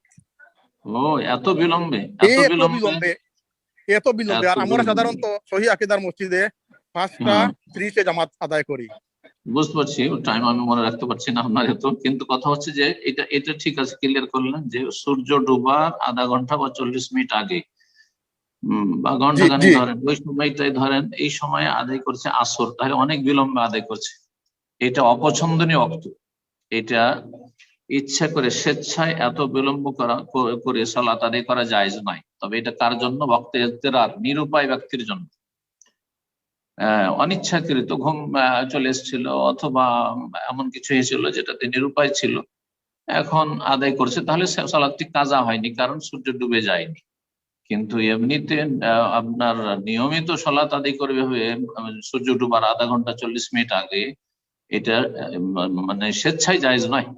ও এত বিলম্বে?
এত বিলম্বে। আর আমরা সাধারণত সহি আকীদার মসজিদে 5:30 জামাত আদায় করি।
বুঝতে পারছি, টাইম আমি মনে রাখতে পারছি না আপনার এত, কিন্তু কথা হচ্ছে যে এটা ঠিক আছে, ক্লিয়ার করলেন যে সূর্য ডুবার আধা ঘন্টা বা 40 মিনিট আগে বা ঘন্টা খানিক ধরেন, ওই সময়টাই ধরেন এই সময়ে আদায় করছে আসর, তাহলে অনেক বিলম্বে আদায় করছে। এটা অপছন্দনীয় ওয়াক্ত, এটা ইচ্ছা করে স্বেচ্ছায় এত বিলম্ব করে সালাত আদায় করা জায়েজ নয়। তবে এটা কার জন্য? ওয়াক্তে ইজতিরার, নিরুপায় ব্যক্তির জন্য। অনিচ্ছাকৃত ঘুম চলে এসেছিল অথবা এমন কিছু হয়েছিল যেটাতে নিরুপায় ছিল, এখন আদায় করছে, তাহলে সালাতটি কাজা হয়নি, কারণ সূর্য ডুবে যায়নি। কিন্তু এমনিতে আপনার নিয়মিত সালাত আদায় করবে হয়ে সূর্য ডুবার আধা ঘন্টা 40 মিনিট আগে, এটা মানে স্বেচ্ছায় জায়েজ নয়।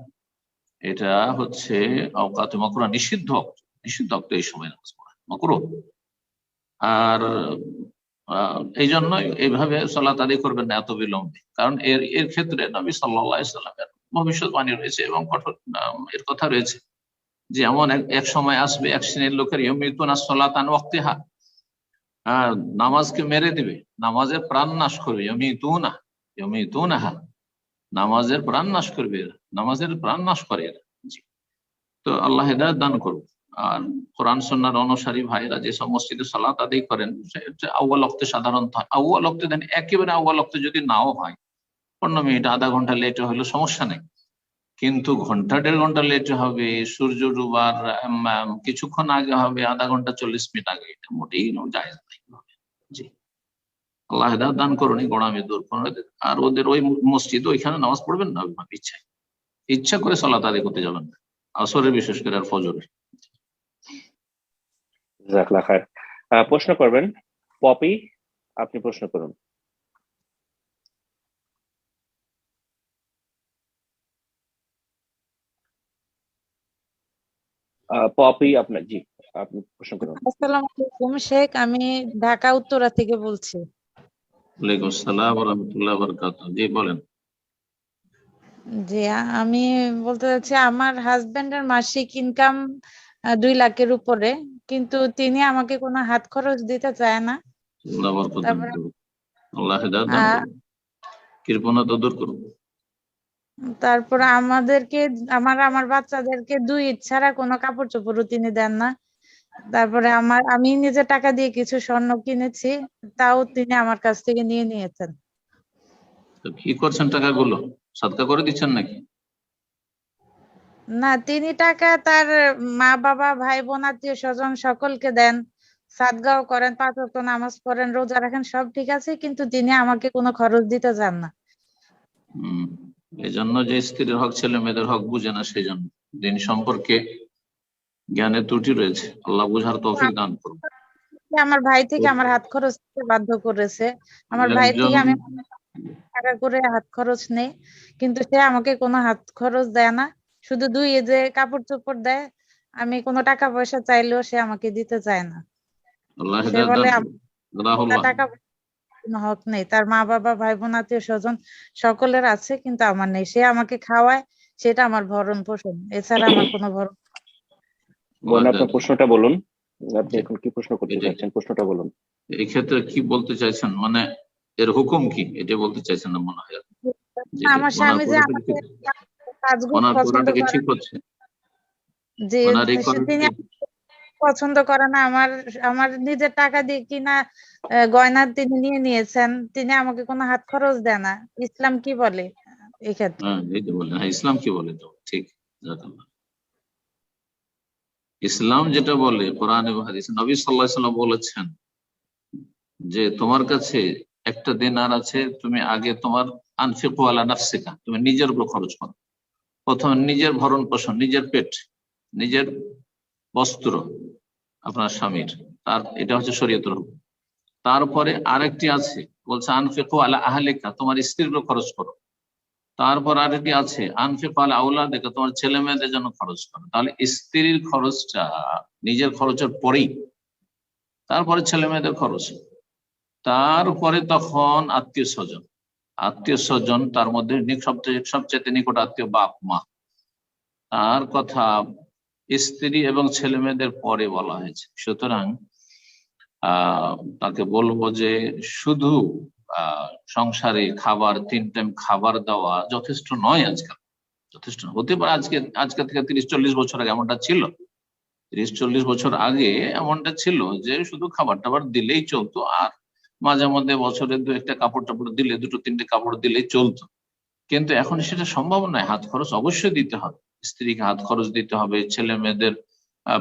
এটা হচ্ছে অওকাতে মাকরুহ, নিষিদ্ধ অক্ত এই সময় নামাজ পড়া মাকরুহ। আর এই জন্যই এইভাবে সালাত আদায় করবেন না এত বিলম্বে, কারণ এর ক্ষেত্রে নবী সাল্লাল্লাহু আলাইহি সাল্লামের ভবিষ্যৎবাণী রয়েছে এবং কঠোর এর কথা রয়েছে যে এমন এক সময় আসবে এক শ্রেণীর লোকের ইউমিতুনা সালাত আন ওয়াক্তিহা, নামাজকে মেরে দিবে, নামাজের প্রাণ নাশ করবে। ইউমিতুনাহা, নামাজের প্রাণ নাশ করবে, নামাজের প্রাণ নাশ করে এরা। জি, তো আল্লাহ হেদায়েত দান করুন। আর কোরআন সুন্নাহর অনুসারী ভাইরা যেসব মসজিদে সালাত আদায় করেন, আউয়াল ওয়াক্তে সাধারণত আউয়াল ওয়াক্তে দেন, একেবারে আউয়াল ওয়াক্তে যদি নাও হয়, 15 মিনিট আধা ঘন্টা লেটে হলে সমস্যা নেই, কিন্তু ঘন্টা 1.5 ঘন্টা লেটে হবে, সূর্য ডুবার কিছুক্ষণ আগে হবে, আধা ঘন্টা 40 মিনিট আগে, এটা মোটেই জায়েজ নাই। জি, আল্লাহ হেদায়েত দান করুন, এই গোড়ামি দূর করুন। আর ওদের ওই মসজিদ, ওইখানে নামাজ পড়বেন না ইচ্ছা করে সালাত আদায় করতে যাবেন না, আসরের বিশেষ করে আর ফজরের।
জাযাকাল্লাহ খায়ের। প্রশ্ন করবেন পপি, আপনি প্রশ্ন করুন। পপি আপনার, জি আপনি প্রশ্ন করুন।
আসসালামু আলাইকুম শেখ, আমি ঢাকা উত্তরা থেকে বলছি।
ওয়ালাইকুম আসসালাম ওয়া রাহমাতুল্লাহি ওয়া বারাকাতুহু। জি বলেন।
জি, আমি বলতে চাচ্ছি আমার হাজবেন্ডের মাসিক ইনকাম 2 লাখের উপরে, কিন্তু তিনি আমাকে কোনো হাত খরচ দিতে চায় না।
আল্লাহ বরকত দান
তারপরে
করুন, আল্লাহ হেদায়েত দান করুন, কৃপণতা দূর করুন।
তারপরে আমাদেরকে আমার বাচ্চাদেরকে 2 ঈদ ছাড়া কোনো কাপড় চোপড়ও তিনি দেন না। তারপরে আমি নিজে টাকা দিয়ে কিছু স্বর্ণ কিনেছি, তাও তিনি আমার কাছ থেকে নিয়ে নিয়েছেন।
তো কি করছেন টাকাগুলো? সাদকা করে দিচ্ছেন নাকি?
না, তিনি টাকা তার মা বাবা ভাই বোন আত্মীয় স্বজন সকলকে দেন, সাদগাও করেন, 5 ওয়াক্ত নামাজ পড়েন, রোজা রাখেন, সব ঠিক আছে, কিন্তু তিনি আমাকে কোনো খরচ দিতে চান না।
এই জন্য যে স্ত্রীর হক, ছেলে মেয়েদের হক বুঝে না, সেই জন্য দিন সম্পর্কে জ্ঞানের ত্রুটি রয়েছে। আল্লাহ বুঝার তৌফিক দান করুন।
আমার ভাই থেকে আমার হাত খরচ দিতে বাধ্য করেছে, আমার ভাই থেকে আমি টাকা করে হাত খরচ নেই, কিন্তু সে আমাকে কোনো হাত খরচ দেয় না, শুধু 2 ঈদে কাপড় চোপড় দেয়। আমি কোনো টাকা পয়সা চাইলেও সে আমাকে দিতে চায় না।
আল্লাহ
সে
হেদায়েত
বলে
দান করুন।
তার টাকা কোনো হক নেই, তার মা বাবা ভাই বোন আত্মীয় স্বজন সকলের আছে, কিন্তু আমার নেই। সে আমাকে খাওয়ায়, সেটা আমার ভরণ পোষণ, এছাড়া আমার কোনো ভরণ।
আপনার প্রশ্নটা বলুন, আপনি এখন কি প্রশ্ন করতে চাচ্ছেন, প্রশ্নটা বলুন।
এই ক্ষেত্রে কি বলতে চাইছেন, মানে এর হুকুম কি, এটা বলতে চাইছেন না মনে হয়?
আমার স্বামী যে আমাকে কাজগুলো পছন্দ করে,
ঠিক হচ্ছে
যে তিনি পছন্দ করে না, আমার নিজের টাকা দিয়ে কিনা গয়না তিনি নিয়ে নিয়েছেন, তিনি আমাকে কোনো হাত খরচ দেয় না। ইসলাম কি বলে এই ক্ষেত্রে?
ইসলাম কি বলে? তো ঠিক, ইসলাম যেটা বলে কোরআন এবং হাদিসে, নবী সাল্লাল্লাহু আলাইহি ওয়াসাল্লাম বলেছেন যে তোমার কাছে একটা দিনার আছে, তুমি আগে তোমার আনফিকু আলা নাফসিকা, তুমি নিজের উপর খরচ করো। প্রথমে নিজের ভরণ পোষণ, নিজের পেট, নিজের বস্ত্র আপনার স্বামীর, তার এটা হচ্ছে শরীয়তের হুকুম। তারপরে আরেকটি আছে, বলছে আনফিকু আলা আহলিকা, তোমার স্ত্রীর উপর খরচ করো। তারপর আরেকটি আছে আনফিকু আলা আওলাদিকা, তোমার ছেলে মেয়েদের জন্য খরচ করো। তাহলে স্ত্রীর খরচটা নিজের খরচের পরেই, তারপরে ছেলে মেয়েদের খরচ, তারপরে তখন আত্মীয় স্বজন, তার মধ্যে সবচেয়ে নিকট আত্মীয় বাপ মা, তার কথা স্ত্রী এবং ছেলে মেয়েদের পরে বলা হয়েছে। সুতরাং তাকে বলবো যে শুধু সংসারে খাবার, 3 টাইম খাবার দেওয়া যথেষ্ট নয়। আজকাল যথেষ্ট হতে পারে, আজকে থেকে 30-40 বছর আগে এমনটা ছিল। 30-40 বছর আগে এমনটা ছিল যে শুধু খাবার টাবার দিলেই চলতো, আর মাঝে মধ্যে বছরে 2-1টা কাপড় টাপড় দিলে, 2-3টে কাপড় দিলেই চলতো। কিন্তু এখন সেটা সম্ভব নয়, হাত খরচ অবশ্যই দিতে হবে। স্ত্রীকে হাত খরচ দিতে হবে, ছেলে মেয়েদের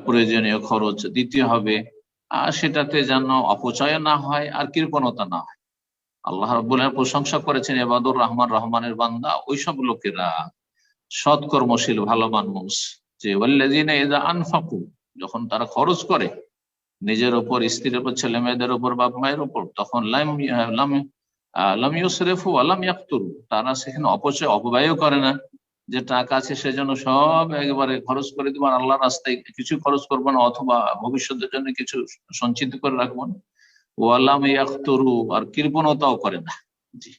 প্রয়োজনীয় খরচ দিতে হবে, আর সেটাতে যেন অপচয় না হয় আর কৃপণতা না হয়। আল্লাহ রাব্বুল আলামিন প্রশংসা করেছেন ইবাদুর রহমান, রহমানের বান্দা ওইসব লোকেরা, সৎকর্মশীল ভালো মানুষ, যে ওয়াল্লাযিনা ইযা আনফাকু, যখন তারা খরচ করে নিজের উপর, স্ত্রীর উপর, ছেলে মেয়েদের উপর, বাপ মায়ের উপর, তখন লাম ইউসরিফু ওয়া লাম ইয়াকতুরু, তারা সেখানে অপচয় অপব্যয় করে না, যে টাকা আছে সেজন্য সব একেবারে খরচ করে দিব আর আল্লাহর রাস্তায় কিছু খরচ করবো না, অথবা ভবিষ্যতের জন্য কিছু সঞ্চিত করে রাখবো না। ওয়া লাম ইয়াকতুরু, আর কৃপণতাও করে না। জি,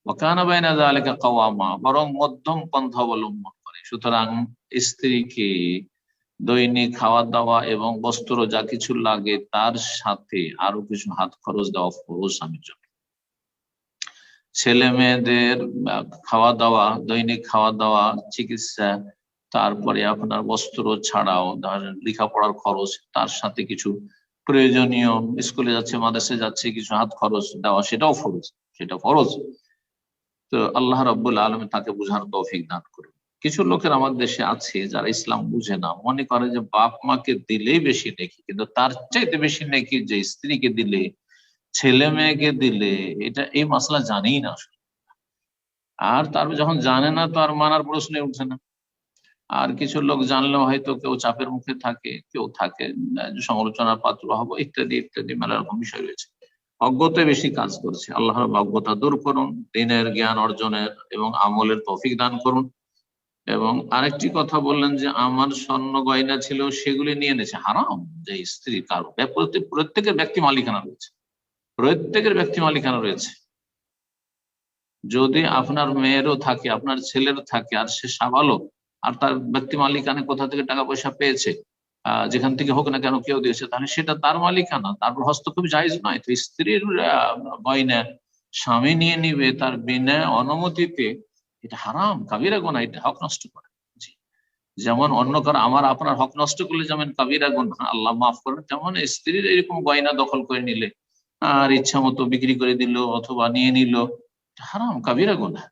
ওয়া কানা বাইনা যালিকা কাওয়ামা, বরং মধ্যম পন্থা অবলম্বন করে। সুতরাং স্ত্রীকে দৈনিক খাওয়া দাওয়া এবং বস্ত্র যা কিছু লাগে তার সাথে আরো কিছু হাত খরচ দেওয়া ফরজ স্বামীর জন্য। ছেলে মেয়েদের খাওয়া দাওয়া, দৈনিক খাওয়া দাওয়া, চিকিৎসা, তারপরে আপনার বস্ত্র ছাড়াও লেখাপড়ার খরচ, তার সাথে কিছু প্রয়োজনীয়, স্কুলে যাচ্ছে মাদ্রাসে যাচ্ছে কিছু হাত খরচ দেওয়া, সেটাও ফরজ, সেটা ফরজ। তো আল্লাহ রাব্বুল আলামিন তাকে বুঝার তৌফিক দান করুন। কিছু লোকের আমাদের দেশে আছে যারা ইসলাম বুঝে না, মনে করে যে বাপ মাকে দিলেই বেশি নেকি, কিন্তু তার চাইতে বেশি নেকি যে স্ত্রীকে দিলে, ছেলে মেয়েকে দিলে, এটা এই মাসলা জানেই না। আর তার যখন জানে না তো আর মানার প্রশ্নে উঠে না। আর কিছু লোক জানলেও হয়তো কেউ চাপের মুখে থাকে, কেউ থাকে সমালোচনার পাত্র হবো, ইত্যাদি ইত্যাদি মেলা রকম বিষয় রয়েছে। অজ্ঞতায় বেশি কাজ করছে। আল্লাহর অজ্ঞতা দূর করুন, দ্বীনের জ্ঞান অর্জনের এবং আমলের তৌফিক দান করুন। এবং আরেকটি কথা বললেন যে আমার স্বর্ণ গয়না ছিল সেগুলি নিয়ে এনেছে, হারাম। যে স্ত্রী কারো প্রত্যেকের ব্যক্তি মালিকানা রয়েছে, প্রত্যেকের ব্যক্তি মালিকানা রয়েছে। যদি আপনার মেয়েরও থাকে, আপনার ছেলেরও থাকে, আর সে সাবালক, আর তার ব্যক্তি মালিকানা কোথা থেকে টাকা পয়সা পেয়েছে, যেখান থেকে হোক না কেন কেউ দিয়েছে, তাহলে সেটা তার মালিকানা, তারপর হস্তক্ষেপ জায়েজ নয়। তো স্ত্রীর গয়না স্বামী নিয়ে নিবে তার বিনা অনুমতিতে, এটা হারাম, কাবিরা গুনাহ, এটা হক নষ্ট করে। জি, যেমন অন্য কারো আমার আপনার হক নষ্ট করলে যেমন কাবিরা গুনাহ, আল্লাহ মাফ করেন, তেমন স্ত্রীর এরকম গয়না দখল করে নিলে আর ইচ্ছা মতো বিক্রি করে দিল অথবা নিয়ে নিল, হারাম, কাবিরা গুনাহ।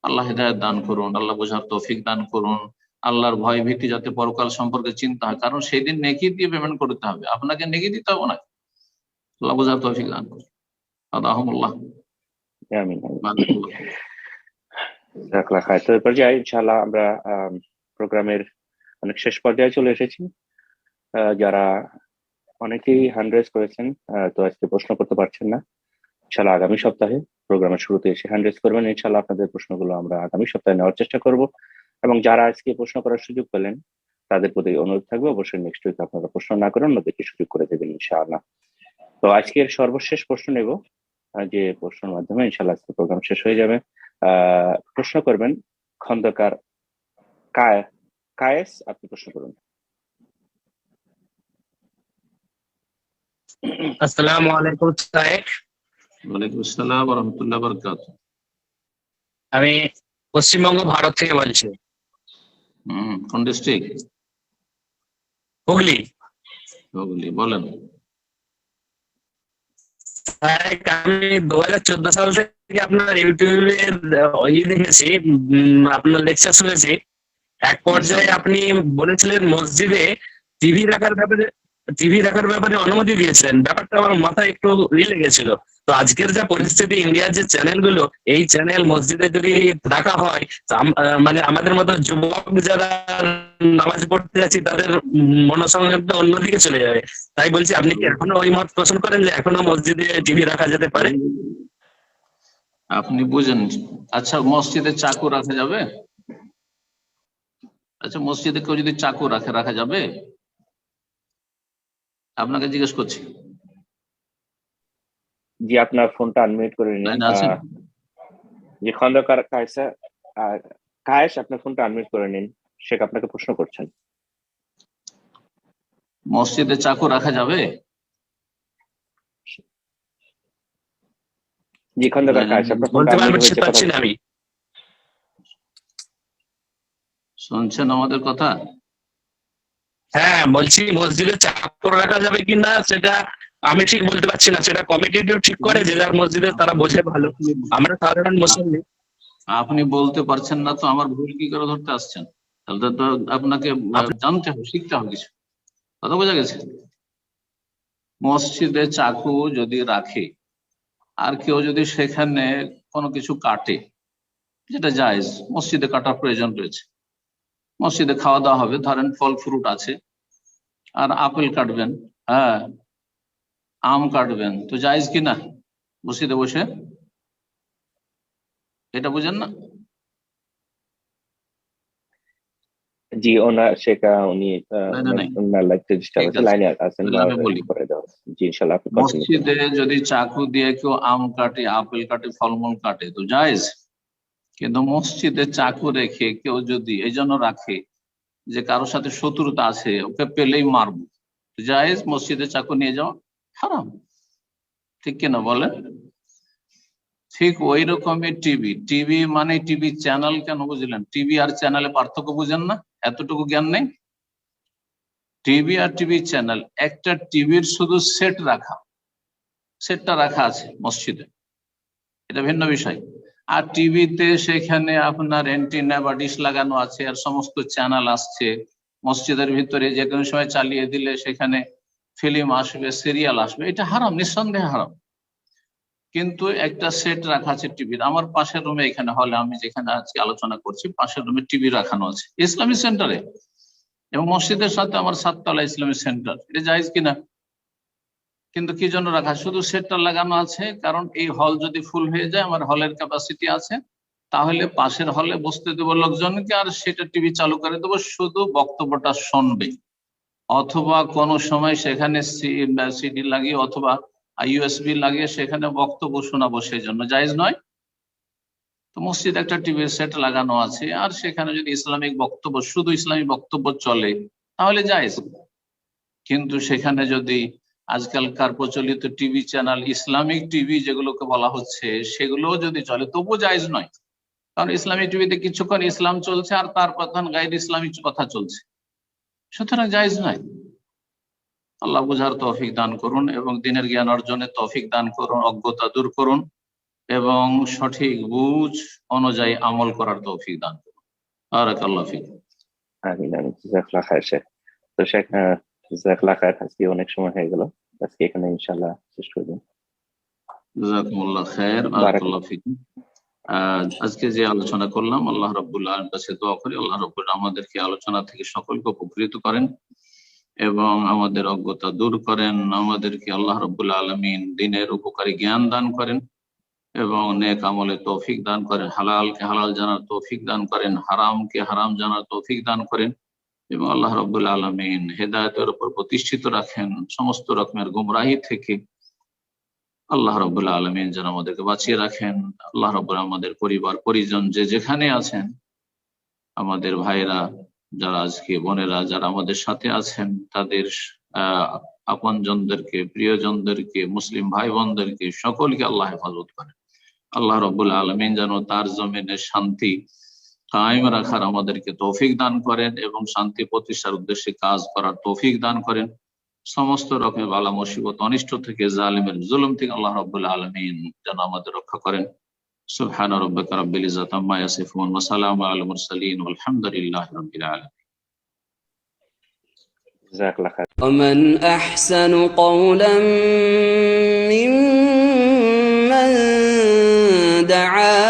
আল্লাহ হিদায়াত দান করুন, আল্লাহ বোঝার তৌফিক দান করুন। আল্লাহর ভয় ভীতি যাতে পরকাল সম্পর্কে চিন্তা হয়, কারণ সেই দিন নেকি দিয়ে পেমেন্ট করতে হবে, আপনাকে নেকি দিতে হবে না। আল্লাহ বোঝার তৌফিক দান করুন। আল্লাহুম্মাহ
আমিন। তো এরপর যাই ইনশাআল্লাহ, আমরা প্রোগ্রামের অনেক শেষ পর্যায়ে চলে এসেছি। যারা অনেকেই হ্যান্ড রেজ করেছেন, তো আজকে প্রশ্ন করতে পারছেন না, ইনশাআল্লাহ আগামী সপ্তাহে প্রোগ্রামের শুরুতে এসে হ্যান্ড রেজ করবেন। ইনশাআল্লাহ আপনাদের প্রশ্নগুলো আমরা আগামী সপ্তাহে নেওয়ার চেষ্টা করব। এবং যারা আজকে প্রশ্ন করার সুযোগ পেলেন তাদের প্রতি অনুরোধ থাকবে অবশ্যই নেক্সট উইক আপনারা প্রশ্ন না করে অন্যদেরকে সুযোগ করে দেবেন ইনশাআল্লাহ। তো আজকের সর্বশেষ প্রশ্ন নেব, যে প্রশ্নের মাধ্যমে ইনশাআল্লাহ আজকে প্রোগ্রাম শেষ হয়ে যাবে। প্রশ্ন করবেন খন্দকার কায়েস, আপনি প্রশ্ন করুন।
আসসালামু আলাইকুম সাহেব।
ওয়ালাইকুম আসসালাম ওয়া রাহমাতুল্লাহি ওয়া বারাকাতুহু।
আমি পশ্চিমবঙ্গ, ভারত থেকে বলছি।
কোন ডিস্ট্রিক্ট?
হুগলি।
হুগলি, বলেন।
আমি 2014 সাল থেকে আপনার ইউটিউবে দেখেছি, আপনার লেকচার শুনেছি। এক পর্যায়ে আপনি বলেছিলেন মসজিদে টিভি রাখার ব্যাপারে অনুমতি দিয়েছেন। ব্যাপারটা আমার মাথায় একটু লেগেছিল। তো আজকের যা পরিস্থিতি, ইন্ডিয়ার যে চ্যানেলগুলো, এই চ্যানেল মসজিদে যদি রাখা হয়, মানে আমাদের মতো যুবক যারা নামাজ পড়তে যাচ্ছি তাদের মনোসংযোগটা অন্যদিকে চলে যাবে। তাই বলছি, আপনি কি এখনো ওই মত পোষণ করেন যে এখনো মসজিদে টিভি রাখা যেতে পারে?
আপনি বুঝেন। আচ্ছা, মসজিদে চাকু রাখা যাবে? আচ্ছা, মসজিদে কেউ যদি চাকু রাখা যাবে? আপনাকে জিজ্ঞেস করছি।
জি, আপনার ফোনটা আনমিউট করে নিন। জি, খন্দকার কায়েস, আপনার ফোনটা আনমিউট করে নিন। শেখ আপনাকে প্রশ্ন করছেন।
মসজিদে চাকু রাখা যাবে?
জি, খন্দকার কায়েস, আপনার ফোনটা আনমিউট হয়েছে, কথা বলুন।
আমি
শুনছেন আমাদের কথা?
হ্যাঁ, বলছি মসজিদে চাকর রাখা যাবে কিনা সেটা আমি ঠিক বলতে পারছি না। সেটা কমিটি ঠিক করে, যে যার মসজিদে তারা বোঝে ভালো। আমরা সাধারণ মুসলিম।
আপনি বলতে পারছেন না তো আমার ভুল কি করে ধরতে আসছেন? তাহলে তো আপনাকে জানতে হবে, শিখতে হবে কিছু। কথা বোঝা গেছে? মসজিদে চাকু যদি রাখে আর কেউ যদি সেখানে কোনো কিছু কাটে, যেটা জায়েজ, মসজিদে কাটার প্রয়োজন রয়েছে, মসজিদে খাওয়া দাওয়া হবে, ধরেন ফল ফ্রুট আছে আর আপেল কাটবেন, হ্যাঁ আম কাটবেন, তো জায়েজ কি না মসজিদে বসে? এটা বুঝেন না?
জি, ওনার শেখা উনি ওনার লাইফে ডিস্টার্ব আছে, লাইনে আছেন,
আমি বলি,
করে দেওয়া। জি ইনশাআল্লাহ আপনি কন্টিনিউ করুন।
মসজিদে যদি চাকু দিয়ে কেউ আম কাটে, আপেল কাটে, ফলমূল কাটে তো জায়েজ। কিন্তু মসজিদে চাকু রেখে কেউ যদি এই জন্য রাখে যে কারোর সাথে শত্রুতা আছে, ওকে পেলেই মারবো, তো জায়েজ মসজিদে চাকু নিয়ে যাওয়া হারাম। ঠিক কিনা বলেন? ঠিক ওই রকমই টিভি মানে টিভি চ্যানেল, কেন বুঝলেন? টিভি আর চ্যানেলে পার্থক্য বুঝেন না? এতটুকু জ্ঞান নেই? টিভি আর টিভি চ্যানেল, একটা টিভির শুধু সেটটা রাখা আছে মসজিদে, এটা ভিন্ন বিষয়। আর টিভিতে সেখানে আপনার অ্যান্টিনা বা ডিশ লাগানো আছে আর সমস্ত চ্যানেল আসছে মসজিদের ভিতরে, যে কোনো সময় চালিয়ে দিলে সেখানে ফিল্ম আসবে, সিরিয়াল আসবে, এটা হারাম, নিঃসন্দেহে হারাম। কিন্তু একটা সেট রাখা আছে টিভির। আমার পাশের রুমে, এখানে হলে আমি যেখানে আজকে আলোচনা করছি, পাশের রুমে টিভি রাখানো আছে ইসলামিক সেন্টারে, এবং মসজিদের সাথে আমার 7 তলা ইসলামিক সেন্টার, এটা জায়েজ কিনা? কিন্তু কি জন্য রাখা? শুধু সেটটা লাগানো আছে, কারণ এই হল যদি ফুল হয়ে যায়, আমার হলের ক্যাপাসিটি আছে, তাহলে পাশের হলে বসতে দেবো লোকজনকে, আর সেটা টিভি চালু করে দেবো, শুধু বক্তব্যটা শুনবে। অথবা কোনো সময় সেখানে সিডি লাগিয়ে অথবা ইউএসবি লাগিয়ে সেখানে বক্তব্য শোনাবো, সেই জন্য জায়েজ নয়। তো মসজিদ একটা টিভির সেট লাগানো আছে, আর সেখানে যদি ইসলামিক বক্তব্য, শুধু ইসলামিক বক্তব্য চলে, তাহলে জায়েজ। কিন্তু সেখানে যদি আজকালকার প্রচলিত টিভি চ্যানেল, ইসলামিক টিভি যেগুলোকে বলা হচ্ছে, সেগুলো যদি চলে, তবুও জায়েজ নয়। কারণ ইসলামিক টিভিতে কিছুক্ষণ ইসলাম চলছে আর তার প্রধান গাইড ইসলামিক কথা চলছে, সুতরাং জায়েজ নয়। আল্লাহ বুঝার তৌফিক দান করুন এবং দ্বীনের জ্ঞান অর্জনের তৌফিক দান করুন, অজ্ঞতা দূর করুন এবং সঠিক বুঝ অনুযায়ী আমল করার তৌফিক দান করুন। বারাকাল্লাহু ফিক।
আমিন আমিন। জাযাকাল্লাহ খায়ের শেখ। তো শেখ জাযাকাল্লাহ খায়ের, আজকে অনেক সময় হয়ে গেল, আজকে এখানে ইনশাআল্লাহ শেষ করে দিন।
জাযাকুমুল্লাহ খায়ের, বারাকাল্লাহু ফিক। আজকে যে আলোচনা করলাম, আল্লাহ রাব্বুল আলামিনের কাছে দোয়া করি আল্লাহ রাব্বুল আমাদেরকে আলোচনা থেকে সকলকে উপকৃত করেন এবং আমাদের অজ্ঞতা দূর করেন, আমাদেরকে আল্লাহ রাব্বুল আলামিন দ্বীনের উপকারী জ্ঞান দান করেন এবং নেক আমলে তৌফিক দান করেন, হালালকে হালাল জানার তৌফিক দান করেন, হারামকে হারাম জানার তৌফিক দান করেন এবং আল্লাহ রাব্বুল আলামিন হেদায়েতের উপর প্রতিষ্ঠিত রাখেন, সমস্ত রকমের গুমরাহি থেকে আল্লাহ রাব্বুল আলামিন যেন আমাদেরকে বাঁচিয়ে রাখেন। আল্লাহ রাব্বুল আমাদের পরিবার পরিজন যে যেখানে আছেন, আমাদের ভাইরা যারা আজকে, বোনেরা যারা আমাদের সাথে আছেন, তাদের আপনজনদেরকে, প্রিয়জনদেরকে, মুসলিম ভাই বোনদেরকে সকলকে আল্লাহ হেফাজত করেন। আল্লাহ রাব্বুল আলামিন যেন তার জমিনে শান্তি কায়েম রাখার আমাদেরকে তৌফিক দান করেন এবং শান্তি প্রতিষ্ঠার উদ্দেশ্যে কাজ করার তৌফিক দান করেন। সমস্ত রকমের বালা মুসিবত, অনিষ্ট থেকে, জালিমের জুলুম থেকে আল্লাহ রাব্বুল আলামিন যেন আমাদের রক্ষা করেন। সুবহানা রাব্বিকা রাব্বিল ইজ্জাতি আম্মা ইয়াসিফুন ওয়া সালামু আলাল মুরসালিন ওয়াল হামদুলিল্লাহি রাব্বিল আলামিন।
জাযাকাল্লাহ খায়ের।
ومن أحسن قولا ممن دعا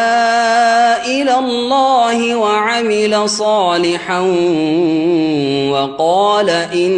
إلى الله وعمل صالحا وقال إن